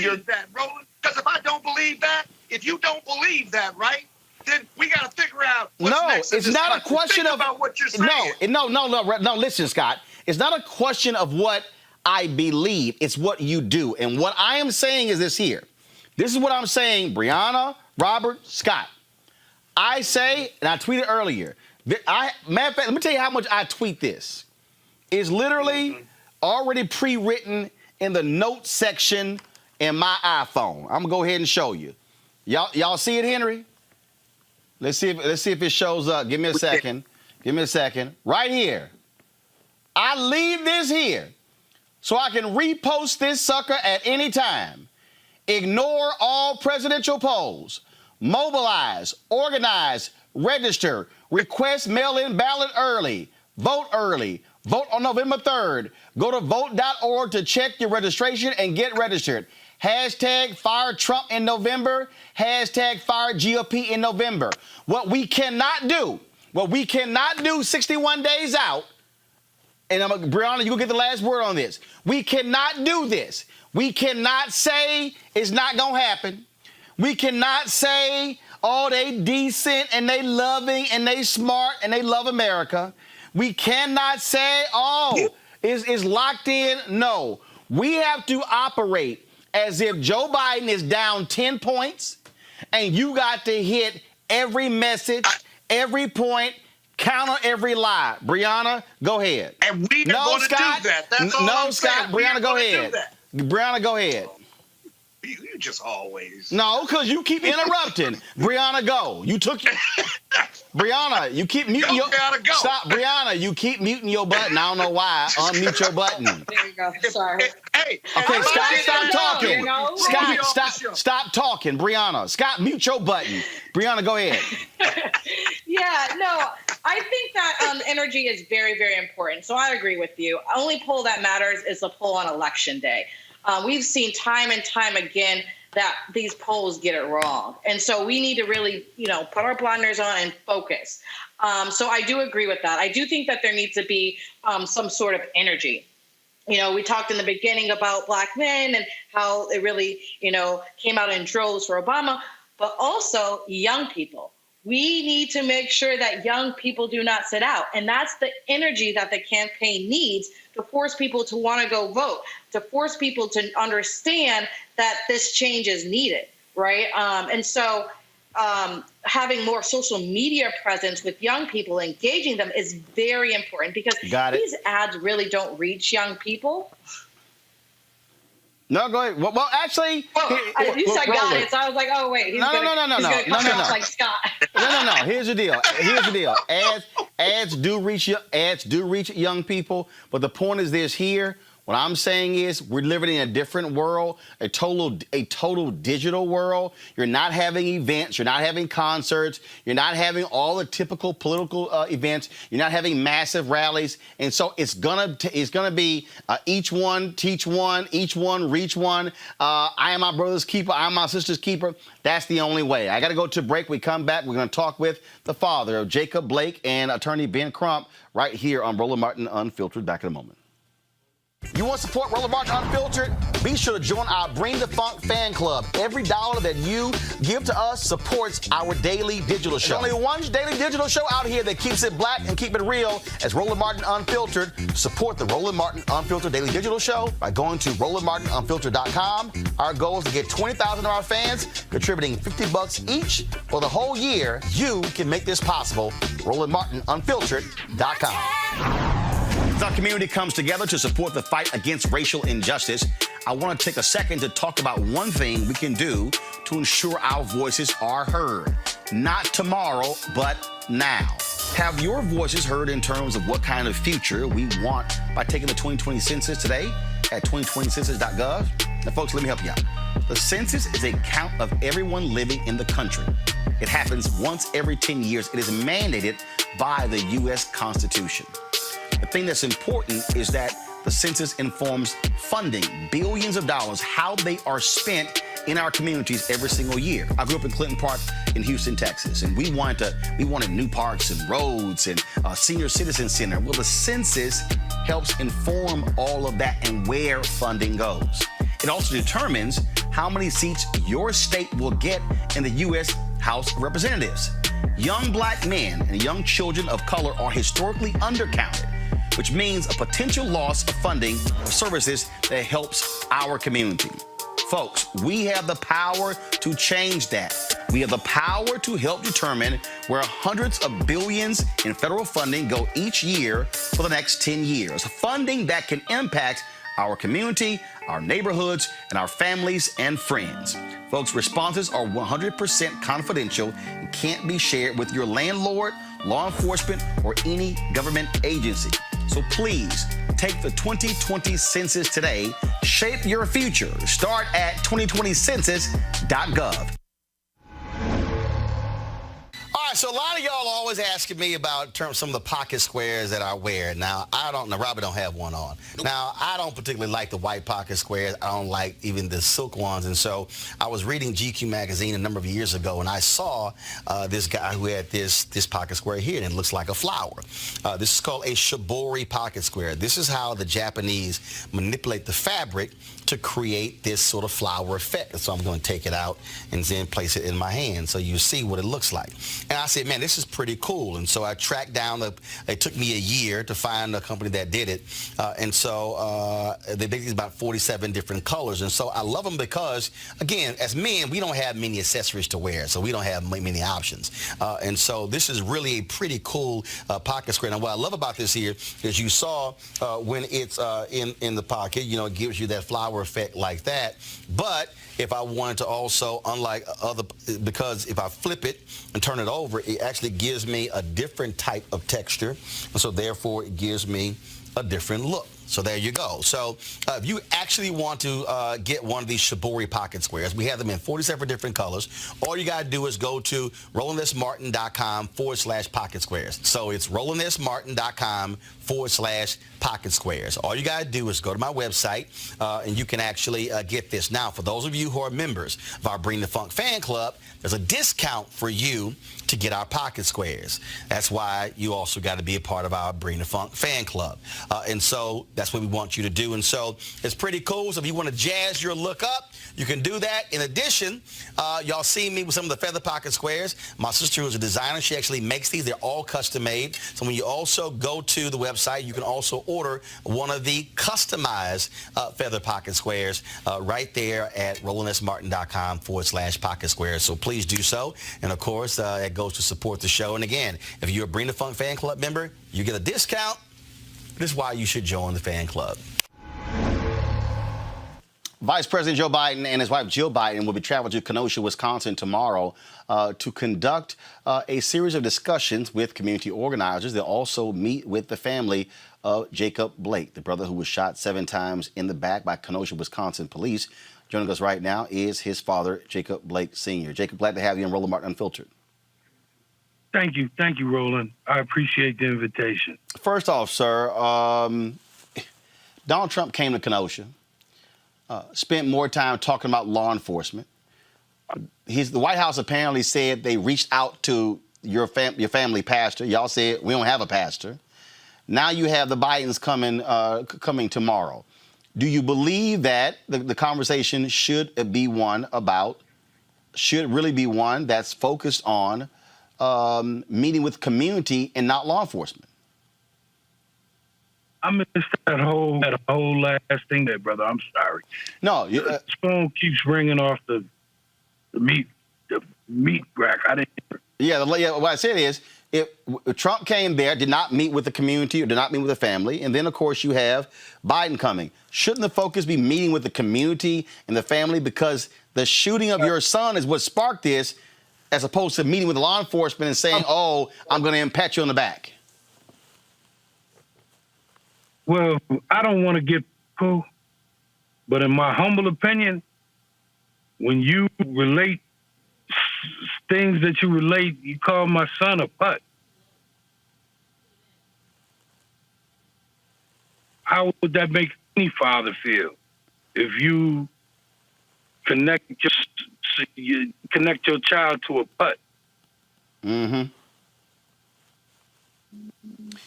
you're that, Roland. Because if I don't believe that, if you don't believe that, right? Then we got to figure out what's next. It's not a question of what you're saying. No. Listen, Scott. It's not a question of what I believe. It's what you do. And what I am saying is this here. This is what I'm saying, Brianna, Robert, Scott. I say, and I tweeted earlier. Matter of fact, let me tell you how much I tweet this. It's literally already pre-written in the notes section in my iPhone. I'm gonna go ahead and show you. Y'all see it, Henry? Let's see if it shows up. Give me a second. Right here. I leave this here so I can repost this sucker at any time. Ignore all presidential polls. Mobilize, organize, register, request mail-in ballot early. Vote on November 3rd. Go to vote.org to check your registration and get registered. Hashtag fire Trump in November. Hashtag fire GOP in November. What we cannot do 61 days out, and Brianna, you will get the last word on this. We cannot do this. We cannot say it's not going to happen. We cannot say, oh, they decent and they loving and they smart and they love America. We cannot say, oh, it's locked in. No, we have to operate as if Joe Biden is down 10 points and you got to hit every message, every point, counter every lie. Brianna, go ahead. And we don't want to do that. That's all I'm Scott, saying. Brianna, go ahead. Brianna, go ahead. You just always. No, because you keep interrupting. Brianna, go. Brianna, you keep muting your... Go. Stop, Brianna, you keep muting your button. I don't know why. Unmute your button. There you go. Sorry. Hey. Okay, Scott, stop talking. Scott, stop talking. Brianna, Scott, mute your button. Brianna, go ahead. I think that energy is very, very important. So I agree with you. Only poll that matters is the poll on Election Day. We've seen time and time again that these polls get it wrong. And so we need to really, put our blinders on and focus. So I do agree with that. I do think that there needs to be some sort of energy. We talked in the beginning about black men and how it really, came out in droves for Obama, but also young people. We need to make sure that young people do not sit out. And that's the energy that the campaign needs to force people to want to go vote, to force people to understand that this change is needed, right? And so having more social media presence with young people, engaging them is very important because these ads really don't reach young people. No, go ahead. Well, actually... you said got it, so I was like, oh, wait. He's going to come out like Scott. No. Here's the deal. Ads do reach young people, but the point is this here. What I'm saying is we're living in a different world, a total digital world. You're not having events. You're not having concerts. You're not having all the typical political events. You're not having massive rallies. And so it's gonna be each one teach one, each one reach one. I am my brother's keeper. I am my sister's keeper. That's the only way. I got to go to break. We come back. We're going to talk with the father of Jacob Blake and attorney Ben Crump right here on Roland Martin Unfiltered. Back in a moment. You want to support Roland Martin Unfiltered? Be sure to join our Bring the Funk fan club. Every dollar that you give to us supports our daily digital show. There's only one daily digital show out here that keeps it black and keep it real as Roland Martin Unfiltered. Support the Roland Martin Unfiltered daily digital show by going to RolandMartinUnfiltered.com. Our goal is to get 20,000 of our fans contributing $50 each for the whole year. You can make this possible. RolandMartinUnfiltered.com. As our community comes together to support the fight against racial injustice, I want to take a second to talk about one thing we can do to ensure our voices are heard. Not tomorrow, but now. Have your voices heard in terms of what kind of future we want by taking the 2020 census today at 2020census.gov? Now, folks, let me help you out. The census is a count of everyone living in the country. It happens once every 10 years. It is mandated by the U.S. Constitution. The thing that's important is that the census informs funding, billions of dollars, how they are spent in our communities every single year. I grew up in Clinton Park in Houston, Texas, and we wanted new parks and roads and a senior citizen center. Well, the census helps inform all of that and where funding goes. It also determines how many seats your state will get in the U.S. House of Representatives. Young black men and young children of color are historically undercounted, which means a potential loss of funding for services that helps our community. Folks, we have the power to change that. We have the power to help determine where hundreds of billions in federal funding go each year for the next 10 years. Funding that can impact our community, our neighborhoods, and our families and friends. Folks, responses are 100% confidential and can't be shared with your landlord, law enforcement, or any government agency. So please take the 2020 census today. Shape your future. Start at 2020census.gov. All right, so a lot of y'all are always asking me about some of the pocket squares that I wear. Now, Robert don't have one on. Now, I don't particularly like the white pocket squares. I don't like even the silk ones. And so I was reading GQ magazine a number of years ago, and I saw this guy who had this pocket square here, and it looks like a flower. This is called a shibori pocket square. This is how the Japanese manipulate the fabric to create this sort of flower effect. So I'm going to take it out and then place it in my hand so you see what it looks like. And I said, man, this is pretty cool. And so I tracked down, it took me a year to find a company that did it. And so they basically about 47 different colors. And so I love them because, again, as men, we don't have many accessories to wear, so we don't have many options. And so this is really a pretty cool pocket square. Now, what I love about this here is you saw when it's in the pocket, it gives you that flower effect like that. But if I wanted to also, unlike because if I flip it and turn it over, it actually gives me a different type of texture. And so therefore it gives me a different look. So there you go. So if you actually want to get one of these shibori pocket squares, we have them in 47 different colors. All you got to do is go to RolandSMartin.com/pocket squares. So it's RolandSMartin.com/pocket squares. All you got to do is go to my website and you can actually get this. Now, for those of you who are members of our Bring the Funk fan club, there's a discount for you to get our pocket squares. That's why you also got to be a part of our Bring the Funk fan club. And so that's what we want you to do. And so it's pretty cool. So if you want to jazz your look up, you can do that. In addition, y'all see me with some of the feather pocket squares. My sister, who's a designer, she actually makes these. They're all custom made. So when you also go to the website, you can also order one of the customized feather pocket squares right there at RolandSMartin.com/pocket squares. So please do so. And of course, it goes to support the show. And again, if you're a Bring the Funk fan club member, you get a discount. This is why you should join the fan club. Vice President Joe Biden and his wife Jill Biden will be traveling to Kenosha, Wisconsin tomorrow to conduct a series of discussions with community organizers. They'll also meet with the family of Jacob Blake, the brother who was shot 7 times in the back by Kenosha, Wisconsin police. Joining us right now is his father, Jacob Blake Sr. Jacob, glad to have you on Roland Martin Unfiltered. Thank you, Roland. I appreciate the invitation. First off, sir, Donald Trump came to Kenosha, spent more time talking about law enforcement. The White House apparently said they reached out to your family pastor. Y'all said, we don't have a pastor. Now you have the Bidens coming tomorrow. Do you believe that the conversation should really be one that's focused on meeting with community and not law enforcement? I missed that whole last thing there, brother. I'm sorry. No, the phone keeps ringing off the meat rack. I didn't hear. Yeah, what I said is, if Trump came there, did not meet with the community or did not meet with the family, and then, of course, you have Biden coming. Shouldn't the focus be meeting with the community and the family? Because the shooting of your son is what sparked this, as opposed to meeting with law enforcement and saying, oh, I'm going to pat you on the back. Well, I don't want to get poo, but in my humble opinion, when you relate things that you relate, you call my son a putt. How would that make any father feel if you connect your child to a putt? Mm-hmm.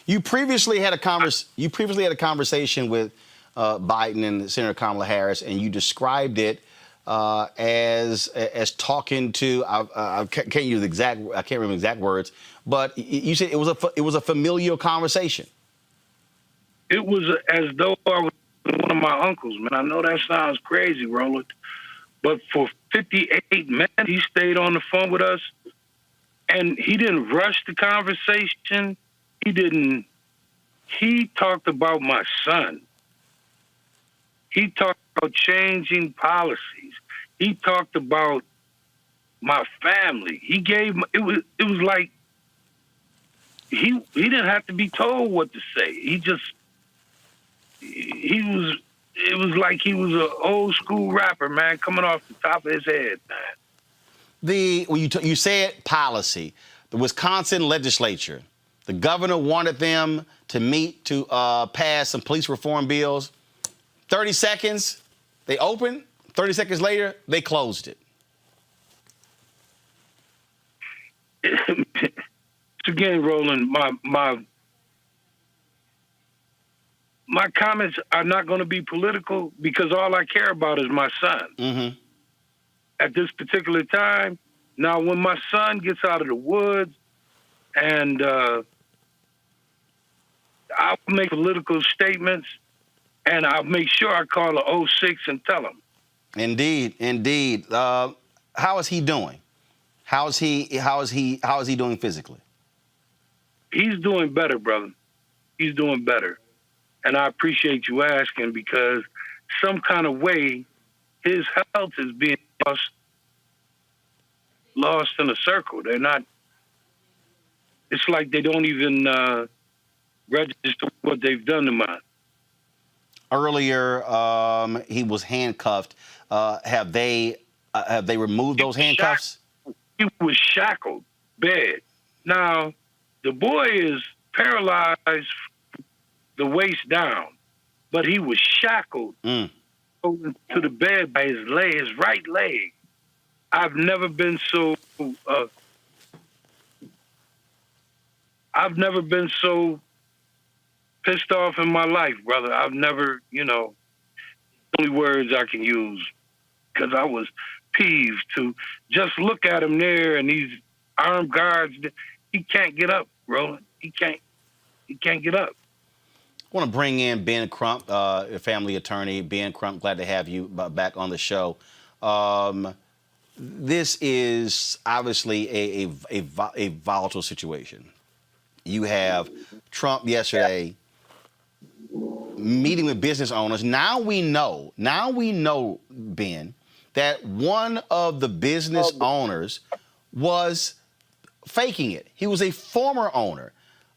You previously had a conversation with Biden and Senator Kamala Harris, and you described it as talking to I can't remember the exact words, but you said it was a familial conversation. It was as though I was one of my uncles, man. I know that sounds crazy, Roland, but for 58 minutes, he stayed on the phone with us, and he didn't rush the conversation. He talked about my son. He talked about changing policies. He talked about my family. He gave it was like he didn't have to be told what to say. It was like he was an old school rapper, man, coming off the top of his head, man. You said policy. The Wisconsin legislature, the governor wanted them to meet to pass some police reform bills. 30 seconds, they opened. 30 seconds later, they closed it. Again, Roland, my comments are not going to be political because all I care about is my son. Mm-hmm. At this particular time, now when my son gets out of the woods and I'll make political statements and I'll make sure I call the 06 and tell him. Indeed. How is he doing? How is he doing physically? He's doing better, brother. He's doing better. And I appreciate you asking because some kind of way his health is being lost in a circle. They're not, it's like they don't even register what they've done to mine. Earlier, he was handcuffed. Have they removed those handcuffs? He was shackled, bad. Now, the boy is paralyzed the waist down, but he was shackled to the bed by his right leg. I've never been so pissed off in my life, brother. I've never, only words I can use because I was peeved to just look at him there and these armed guards. He can't get up, Roland. He can't get up. I want to bring in Ben Crump, a family attorney. Ben Crump, glad to have you back on the show. This is obviously a volatile situation. You have Trump yesterday meeting with business owners. Now we know, Ben, that one of the business owners was faking it. He was a former owner.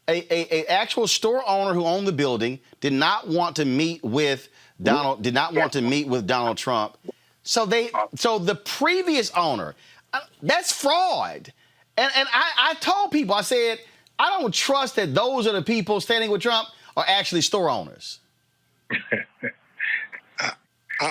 A actual store owner who owned the building did not want to meet with Donald Trump. So the previous owner, that's fraud. And I told people, I said, I don't trust that those are the people standing with Trump are actually store owners.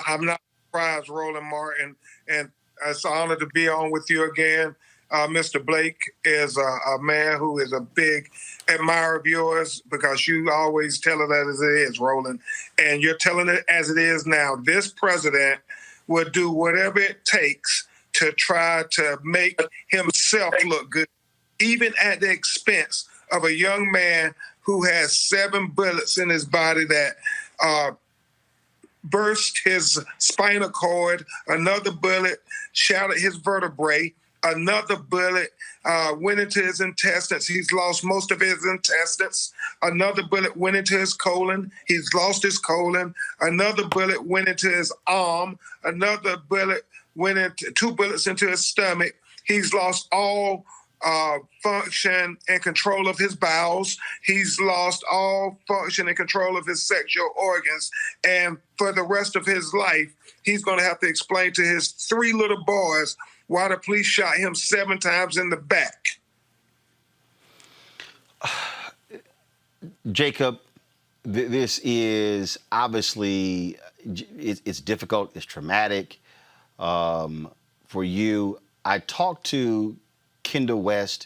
I'm not surprised, Roland Martin, and it's an honor to be on with you again. Mr. Blake is a man who is a big admirer of yours because you always tell it as it is, Roland, and you're telling it as it is now. This president will do whatever it takes to try to make himself look good, even at the expense of a young man who has 7 bullets in his body that burst his spinal cord, another bullet shattered his vertebrae, another bullet went into his intestines. He's lost most of his intestines. Another bullet went into his colon. He's lost his colon. Another bullet went into his arm. Another bullet went into 2 bullets into his stomach. He's lost all function and control of his bowels. He's lost all function and control of his sexual organs. And for the rest of his life, he's going to have to explain to his 3 little boys why the police shot him 7 times in the back. Jacob, this is obviously, it's difficult, it's traumatic for you. I talked to Kendall West,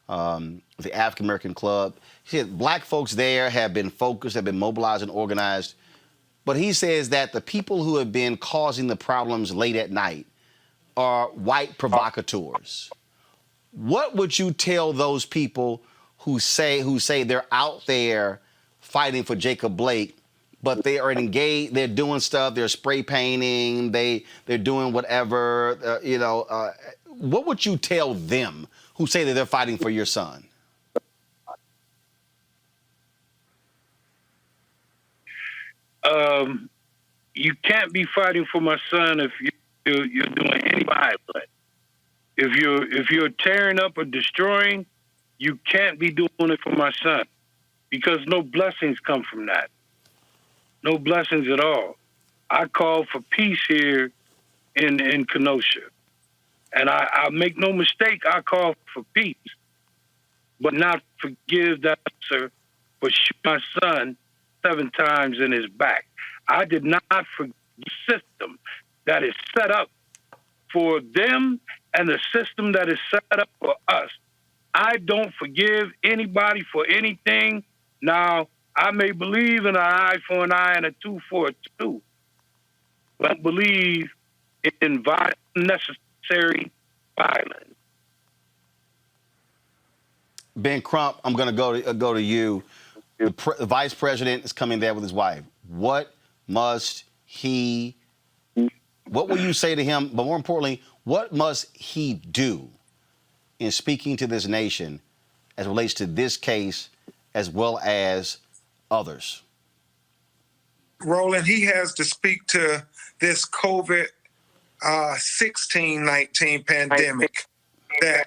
the African American Club. He said black folks there have been focused, have been mobilized and organized. But he says that the people who have been causing the problems late at night are white provocateurs. What would you tell those people who say they're out there fighting for Jacob Blake, but they are engaged, they're doing stuff, they're spray painting, they're doing whatever, what would you tell them who say that they're fighting for your son? You can't be fighting for my son if you're doing any violence. If you're tearing up or destroying, you can't be doing it for my son, because no blessings come from that. No blessings at all. I call for peace here in Kenosha. And I make no mistake, I call for peace, but not forgive that officer for shooting my son 7 times in his back. I did not forgive the system that is set up for them and the system that is set up for us. I don't forgive anybody for anything. Now, I may believe in an eye for an eye and a tooth for a tooth, but I don't believe in unnecessary violence. Ben Crump, I'm going to go to you. The vice president is coming there with his wife. What will you say to him? But more importantly, what must he do in speaking to this nation as it relates to this case as well as others? Roland, he has to speak to this COVID-19 pandemic that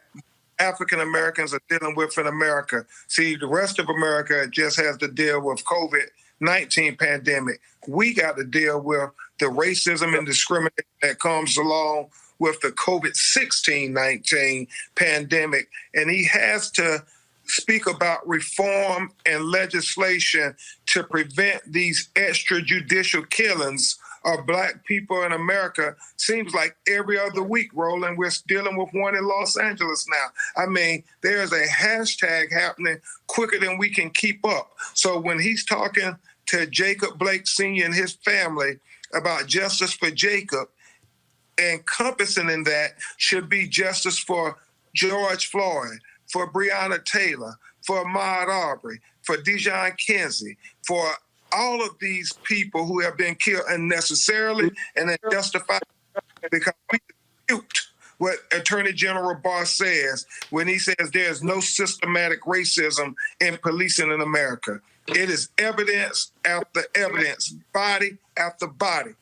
African Americans are dealing with in America. See, the rest of America just has to deal with COVID-19 pandemic. We got to deal with the racism and discrimination that comes along with the COVID-19 pandemic. And he has to speak about reform and legislation to prevent these extrajudicial killings of black people in America. Seems like every other week, Roland, we're dealing with one in Los Angeles now. I mean, there's a hashtag happening quicker than we can keep up. So when he's talking to Jacob Blake Sr. and his family about justice for Jacob, encompassing in that should be justice for George Floyd, for Breonna Taylor, for Ahmaud Arbery, for Dijon Kinsey, for all of these people who have been killed unnecessarily and unjustified, because we dispute what Attorney General Barr says when he says there's no systematic racism in policing in America. It is evidence after evidence, body after body.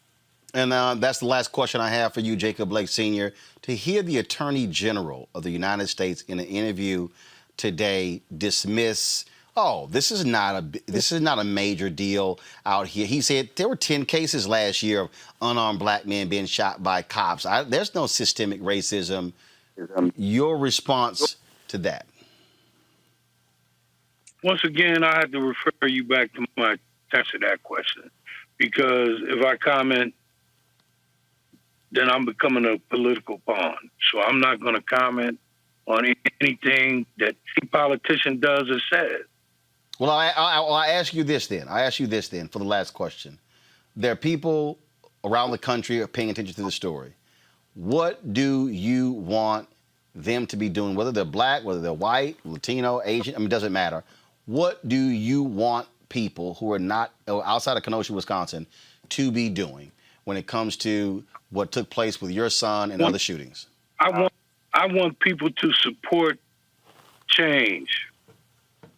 And that's the last question I have for you, Jacob Blake Sr. To hear the Attorney General of the United States in an interview today dismiss, this is not a major deal out here. He said there were 10 cases last year of unarmed black men being shot by cops. There's no systemic racism. Your response to that? Once again, I have to refer you back to my answer to that question, because if I comment, then I'm becoming a political pawn. So I'm not going to comment on anything that any politician does or says. Well, I ask you this then. For the last question. There are people around the country are paying attention to the story. What do you want them to be doing, whether they're black, whether they're white, Latino, Asian? It doesn't matter. What do you want people who are not outside of Kenosha, Wisconsin, to be doing when it comes to what took place with your son and other shootings? I want people to support change.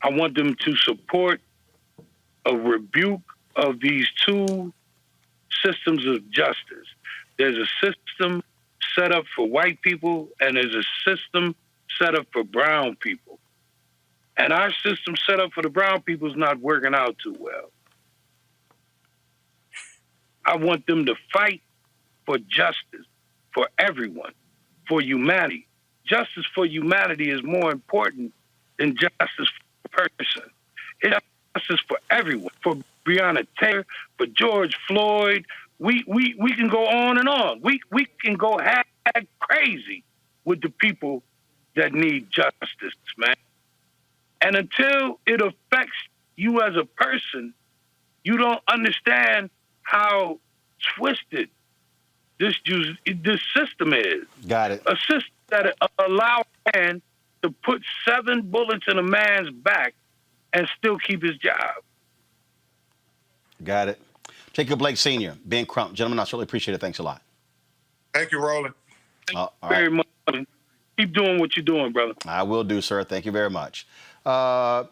I want them to support a rebuke of these two systems of justice. There's a system set up for white people, and there's a system set up for brown people. And our system set up for the brown people is not working out too well. I want them to fight for justice, for everyone, for humanity. Justice for humanity is more important than justice for a person. It's justice for everyone, for Breonna Taylor, for George Floyd. We can go on and on. We can go crazy with the people that need justice, man. And until it affects you as a person, you don't understand how twisted this system is. Got it. A system that allows a man to put 7 bullets in a man's back and still keep his job. Got it. Jacob Blake Sr., Ben Crump. Gentlemen, I certainly appreciate it. Thanks a lot. Thank you, Roland. Thank you very much. Keep doing what you're doing, brother. I will do, sir. Thank you very much. Final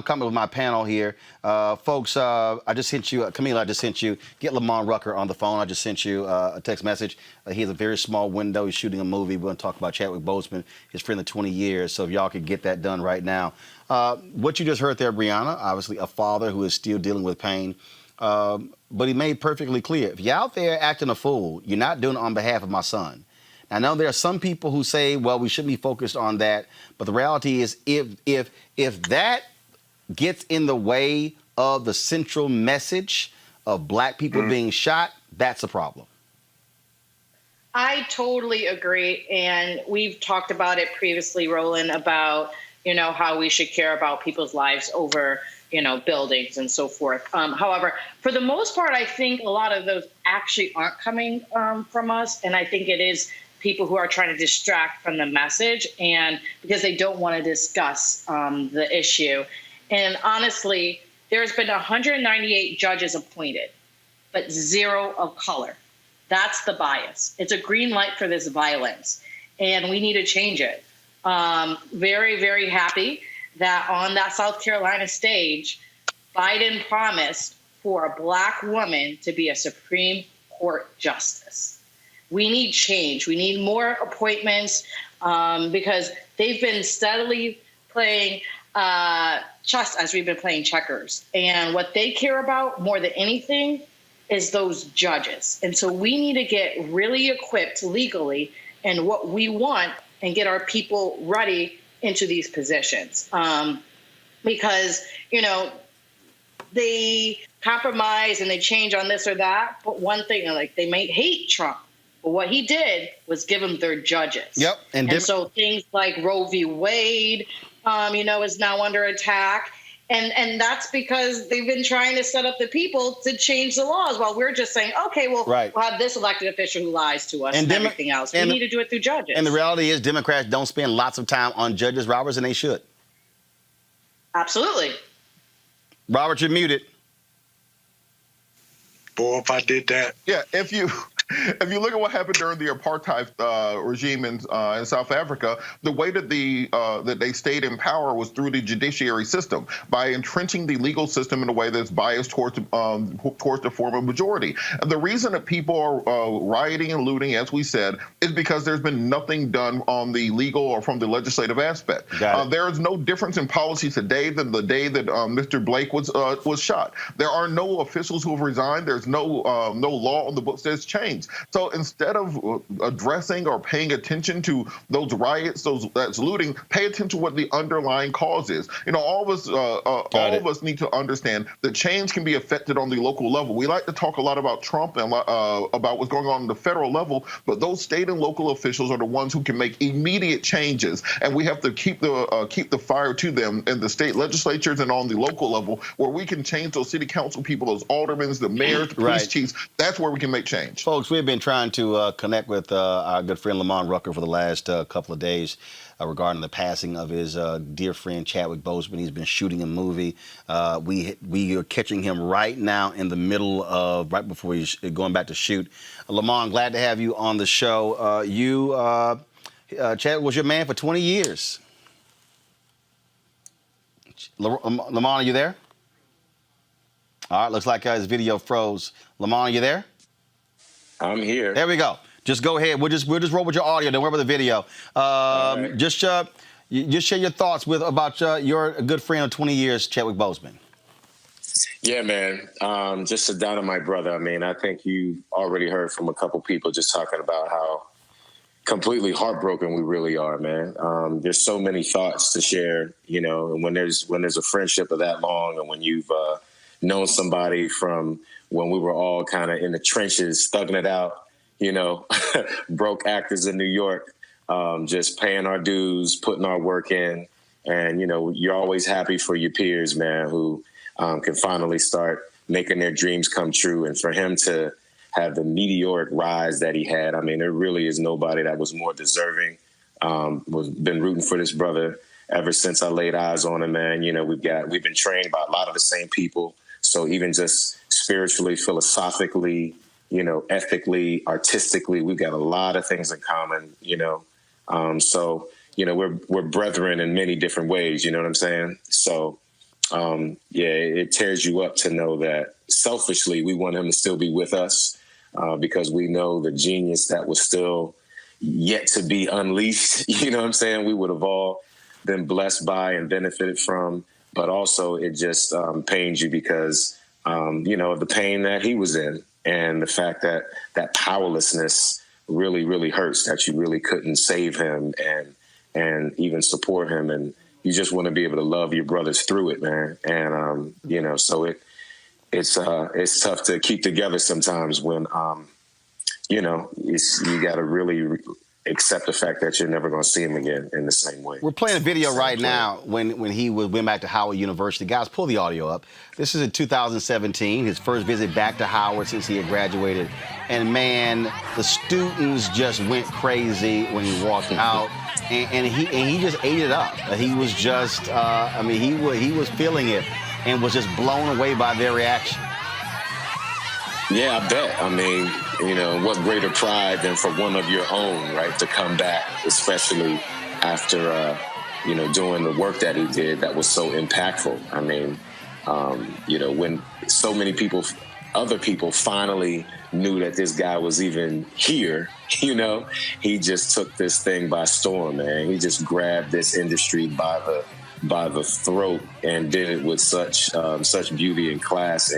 comment with my panel here. Folks, I just sent you, Camila, I just sent you, get Lamont Rucker on the phone. I just sent you a text message. He has a very small window. He's shooting a movie. We're going to talk about Chadwick Boseman, his friend of 20 years. So if y'all could get that done right now. What you just heard there, Breonna, obviously a father who is still dealing with pain. But he made perfectly clear, if you're out there acting a fool, you're not doing it on behalf of my son. I know there are some people who say, well, we shouldn't be focused on that. But the reality is if that gets in the way of the central message of black people being shot, that's a problem. I totally agree. And we've talked about it previously, Roland, about, how we should care about people's lives over, buildings and so forth. However, for the most part, I think a lot of those actually aren't coming from us. And I think it is people who are trying to distract from the message and because they don't want to discuss the issue. And honestly, there's been 198 judges appointed, but 0 of color. That's the bias. It's a green light for this violence, and we need to change it. Very, very happy that on that South Carolina stage, Biden promised for a black woman to be a Supreme Court justice. We need change. We need more appointments because they've been steadily playing chess as we've been playing checkers. And what they care about more than anything is those judges. And so we need to get really equipped legally in what we want and get our people ready into these positions. Because, they compromise and they change on this or that. But one thing, they may hate Trump. But what he did was give them their judges. Yep. And so things like Roe v. Wade, is now under attack. And that's because they've been trying to set up the people to change the laws while we're just saying, okay, well, we'll have this elected official who lies to us and everything else. We need to do it through judges. And the reality is Democrats don't spend lots of time on judges, Roberts, and they should. Absolutely. Robert, you're muted. Boy, if I did that. Yeah, if you look at what happened during the apartheid regime in South Africa, the way that that they stayed in power was through the judiciary system by entrenching the legal system in a way that's biased towards the former majority. And the reason that people are rioting and looting, as we said, is because there's been nothing done on the legal or from the legislative aspect. There is no difference in policy today than the day that Mr. Blake was shot. There are no officials who have resigned. There's no law on the books that's changed. So instead of addressing or paying attention to those riots, that's looting, pay attention to what the underlying cause is. All of us need to understand that change can be affected on the local level. We like to talk a lot about Trump and about what's going on the federal level, but those state and local officials are the ones who can make immediate changes, and we have to keep the fire to them in the state legislatures and on the local level where we can change those city council people, those aldermen, the mayors, the police chiefs. That's where we can make change. Folks, we've been trying to connect with our good friend Lamont Rucker for the last couple of days regarding the passing of his dear friend Chadwick Boseman. He's been shooting a movie. We are catching him right now in the middle of, right before he's going back to shoot. Lamont, glad to have you on the show. Chadwick was your man for 20 years. Lamont, are you there? All right, looks like his video froze. Lamont, are you there? I'm here. There we go. Just go ahead. We'll just roll with your audio. Don't worry about the video. Right. Just share your thoughts about your good friend of 20 years, Chadwick Boseman. Yeah, man. Just a dynamite brother. I mean, I think you already heard from a couple people just talking about how completely heartbroken we really are, man. There's so many thoughts to share, you know, and when there's a friendship of that long, and when you've known somebody from when we were all kind of in the trenches, thugging it out, you know, broke actors in New York, just paying our dues, putting our work in. And, you know, you're always happy for your peers, man, who can finally start making their dreams come true. And for him to have the meteoric rise that he had, I mean, there really is nobody that was more deserving. Been rooting for this brother ever since I laid eyes on him, man. You know, we've been trained by a lot of the same people. So even just spiritually, philosophically, you know, ethically, artistically, we've got a lot of things in common, you know. So, you know, we're brethren in many different ways, you know what I'm saying? So, yeah, it tears you up to know that selfishly we want him to still be with us because we know the genius that was still yet to be unleashed. You know what I'm saying? We would have all been blessed by and benefited from. But also it just pains you because, you know, the pain that he was in and the fact that that powerlessness really, really hurts, that you really couldn't save him and even support him. And you just want to be able to love your brothers through it, man. And, you know, so it's tough to keep together sometimes when, you know, you got to really accept the fact that you're never going to see him again in the same way. We're playing a video right now when he went back to Howard University. Guys, pull the audio up. This is in 2017, his first visit back to Howard since he had graduated. And, man, the students just went crazy when he walked out. And he just ate it up. He was just, I mean, he was feeling it and was just blown away by their reaction. Yeah, I bet. I mean, you know, what greater pride than for one of your own, right, to come back, especially after, you know, doing the work that he did that was so impactful. I mean, you know, when so many other people finally knew that this guy was even here, you know, he just took this thing by storm, man. He just grabbed this industry by the throat and did it with such beauty and class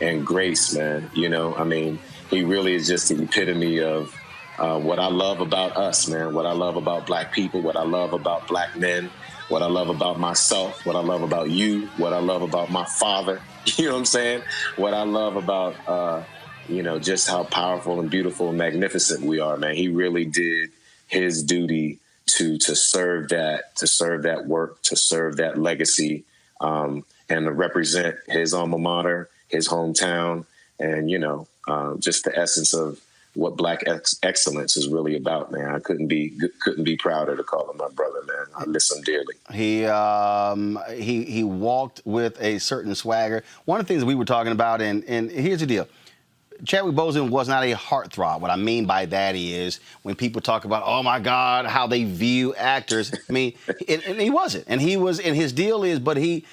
and grace, man. You know, I mean, he really is just the epitome of what I love about us, man, what I love about black people, what I love about black men, what I love about myself, what I love about you, what I love about my father, you know what I'm saying? What I love about, you know, just how powerful and beautiful and magnificent we are, man. He really did his duty to serve that work, to serve that legacy, and to represent his alma mater, his hometown, and, you know, just the essence of what Black excellence is really about, man. I couldn't be prouder to call him my brother, man. I miss him dearly. He walked with a certain swagger. One of the things that we were talking about, and here's the deal. Chadwick Boseman was not a heartthrob. What I mean by that is when people talk about, oh my God, how they view actors. I mean, and he wasn't. And he was, and his deal is, but he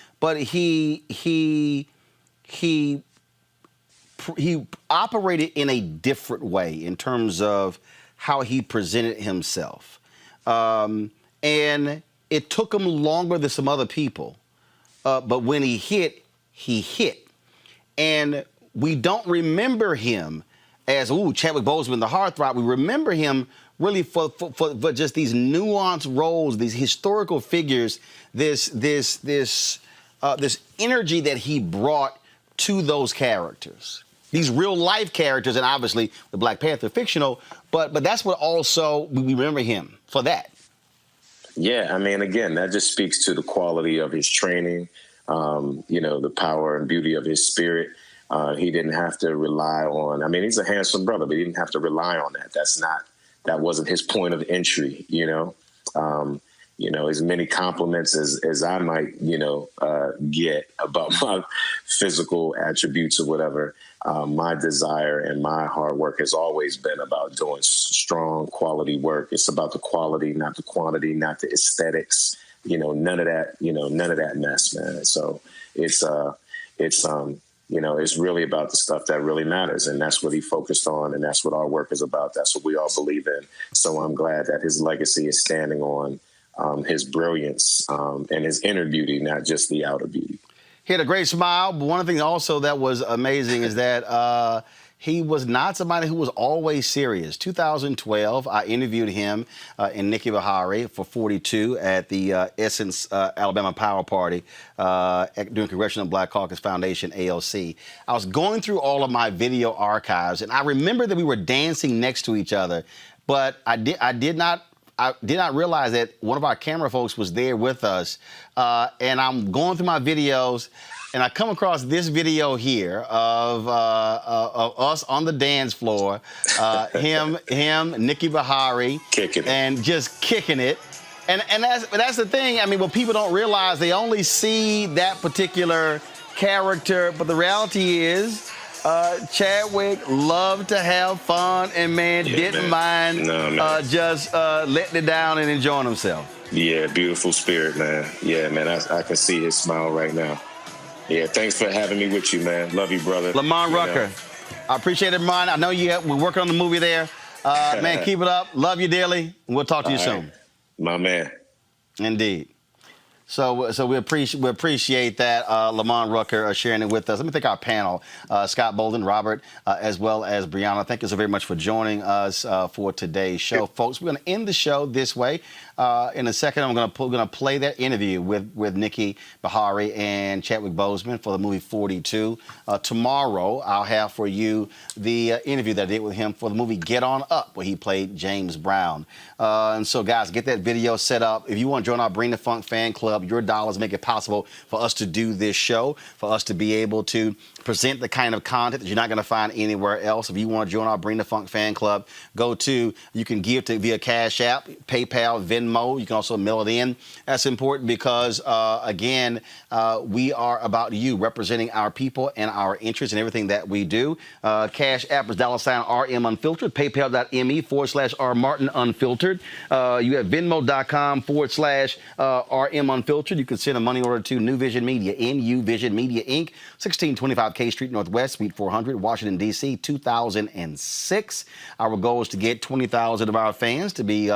operated in a different way in terms of how he presented himself. And it took him longer than some other people. But when he hit, he hit. And we don't remember him as, Chadwick Boseman, the heartthrob. We remember him really for just these nuanced roles, these historical figures, this energy that he brought to those characters. These real life characters, and obviously the Black Panther fictional, but that's what also we remember him for that. Yeah, I mean, again, that just speaks to the quality of his training, you know, the power and beauty of his spirit. He didn't have to rely on, I mean, he's a handsome brother, but he didn't have to rely on that. That wasn't his point of entry, you know. You know, as many compliments as I might, you know, get about my physical attributes or whatever, my desire and my hard work has always been about doing strong quality work. It's about the quality, not the quantity, not the aesthetics, you know, none of that mess, man. So it's it's really about the stuff that really matters. And that's what he focused on. And that's what our work is about. That's what we all believe in. So I'm glad that his legacy is standing on his brilliance and his inner beauty, not just the outer beauty. He had a great smile. But one thing also that was amazing is that he was not somebody who was always serious. 2012, I interviewed him and Nikki Bahari for 42 at the Essence Alabama Power Party during Congressional Black Caucus Foundation, ALC. I was going through all of my video archives, and I remember that we were dancing next to each other, but I did not realize that one of our camera folks was there with us. And I'm going through my videos, and I come across this video here of us on the dance floor, him, Nikki Bahari, and just kicking it. And that's the thing. I mean, what people don't realize, they only see that particular character, but the reality is, Chadwick loved to have fun and didn't mind just letting it down and enjoying himself. Yeah, beautiful spirit, man. Yeah, man, I can see his smile right now. Yeah, thanks for having me with you, man. Love you, brother. Lamont Rucker, I appreciate it, Lamont. I know we're working on the movie there. Man, keep it up. Love you dearly. We'll talk to you soon. My man. Indeed. So we appreciate that, Lamont Rucker sharing it with us. Let me thank our panel, Scott Bolden, Robert, as well as Brianna. Thank you so very much for joining us for today's show, folks. We're going to end the show this way. In a second, I'm going to play that interview with Nikki Bahari and Chadwick Boseman for the movie 42. Tomorrow, I'll have for you the interview that I did with him for the movie Get On Up, where he played James Brown. And so, guys, get that video set up. If you want to join our Bring the Funk fan club, your dollars make it possible for us to do this show, for us to be able to present the kind of content that you're not going to find anywhere else. If you want to join our Bring the Funk fan club, you can give via Cash App, PayPal, Venmo. You can also mail it in. That's important because, again, we are about you, representing our people and our interests in everything that we do. Cash App is $RM Unfiltered, PayPal.me/R Martin Unfiltered. You have Venmo.com/RM Unfiltered. You can send a money order to New Vision Media, NU Vision Media, Inc., 1625 K Street Northwest, Suite 400, Washington, D.C., 2006. Our goal is to get 20,000 of our fans to be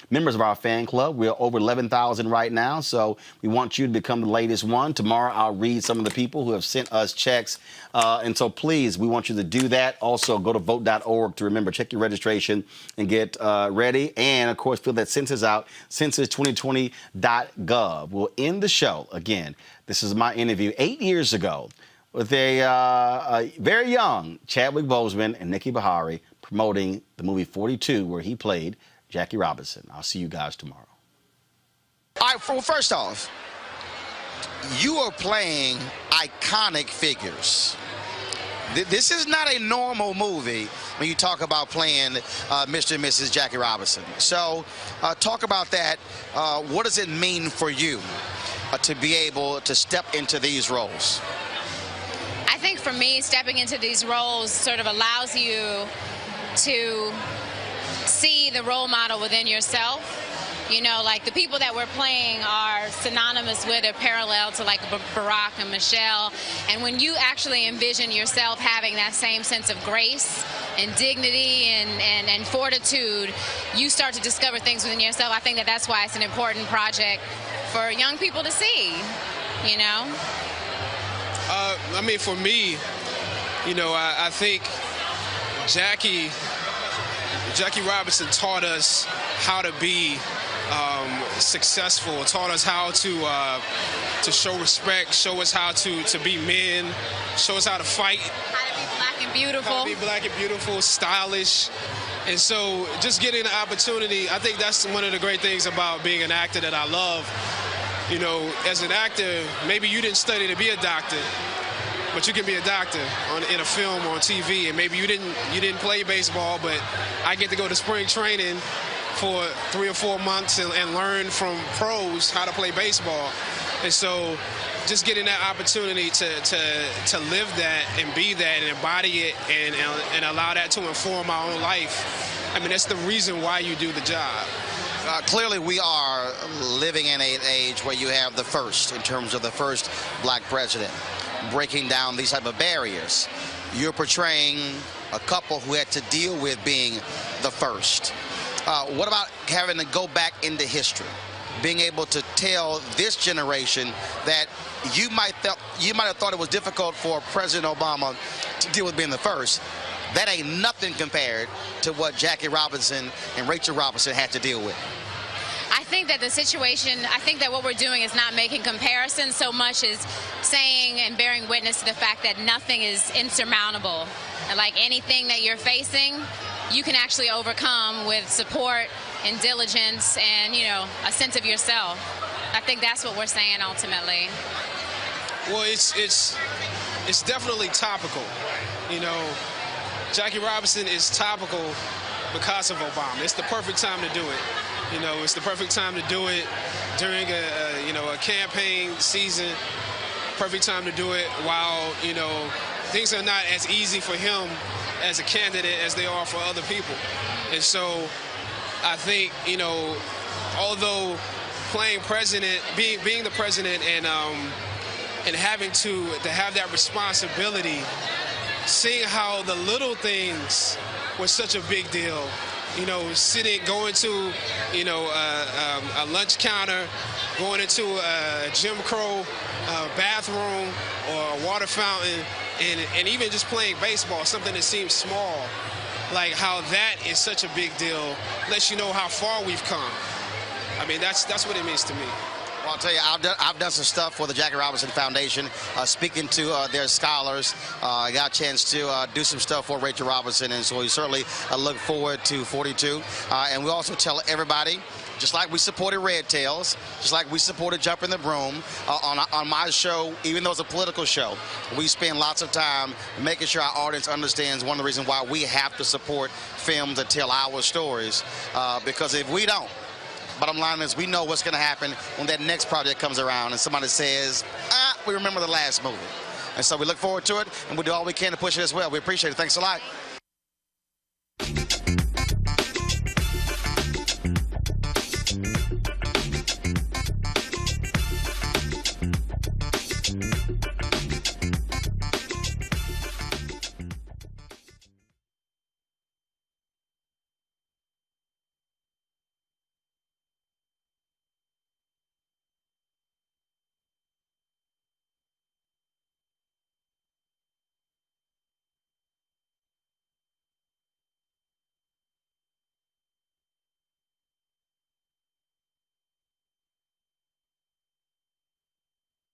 members of our fan club. We're over 11,000 right now, so we want you to become the latest one. Tomorrow, I'll read some of the people who have sent us checks, and so please, we want you to do that. Also, go to vote.org to remember, check your registration and get ready. And, of course, fill that census out, census2020.gov. We'll end the show. Again, this is my interview 8 years ago with a very young Chadwick Boseman and Nikki Bahari promoting the movie 42, where he played Jackie Robinson. I'll see you guys tomorrow. All right, well, first off, you are playing iconic figures. This is not a normal movie when you talk about playing Mr. and Mrs. Jackie Robinson. So talk about that. What does it mean for you to be able to step into these roles? I think for me, stepping into these roles sort of allows you to see the role model within yourself. You know, like the people that we're playing are synonymous with or parallel to like Barack and Michelle. And when you actually envision yourself having that same sense of grace and dignity and fortitude, you start to discover things within yourself. I think that's why it's an important project for young people to see, you know? I mean, for me, you know, I think Jackie Robinson taught us how to be successful, taught us how to show respect, show us how to be men, show us how to fight. How to be black and beautiful. How to be black and beautiful, stylish. And so just getting the opportunity, I think that's one of the great things about being an actor that I love. You know, as an actor, maybe you didn't study to be a doctor, but you can be a doctor in a film or on TV, and maybe you didn't play baseball, but I get to go to spring training for 3 or 4 months and learn from pros how to play baseball. And so just getting that opportunity to live that and be that and embody it and allow that to inform my own life, I mean, that's the reason why you do the job. Clearly, we are living in an age where you have the first, in terms of the first black president. breaking down these type of barriers. You're portraying a couple who had to deal with being the first. What about having to go back into history? Being able to tell this generation that you might have thought it was difficult for President Obama to deal with being the first. That ain't nothing compared to what Jackie Robinson and Rachel Robinson had to deal with. I think that the situation, I think that what we're doing is not making comparisons so much as saying and bearing witness to the fact that nothing is insurmountable. And like anything that you're facing, you can actually overcome with support and diligence and, you know, a sense of yourself. I think that's what we're saying ultimately. Well, it's definitely topical. You know, Jackie Robinson is topical because of Obama. It's the perfect time to do it. You know, it's the perfect time to do it during a campaign season. Perfect time to do it while, you know, things are not as easy for him as a candidate as they are for other people. And so I think, you know, although playing president, being the president and having to have that responsibility, seeing how the little things were such a big deal. You know, going to, you know, a lunch counter, going into a Jim Crow bathroom or a water fountain, and even just playing baseball, something that seems small, like how that is such a big deal, lets you know how far we've come. I mean, that's what it means to me. Well, I'll tell you, I've done some stuff for the Jackie Robinson Foundation, speaking to their scholars. I got a chance to do some stuff for Rachel Robinson, and so we certainly look forward to 42. And we also tell everybody, just like we supported Red Tails, just like we supported Jump in the Broom, on my show, even though it's a political show, we spend lots of time making sure our audience understands one of the reasons why we have to support films that tell our stories, because if we don't, bottom line is we know what's going to happen when that next project comes around and somebody says, we remember the last movie. And so we look forward to it, and we'll do all we can to push it as well. We appreciate it. Thanks a lot.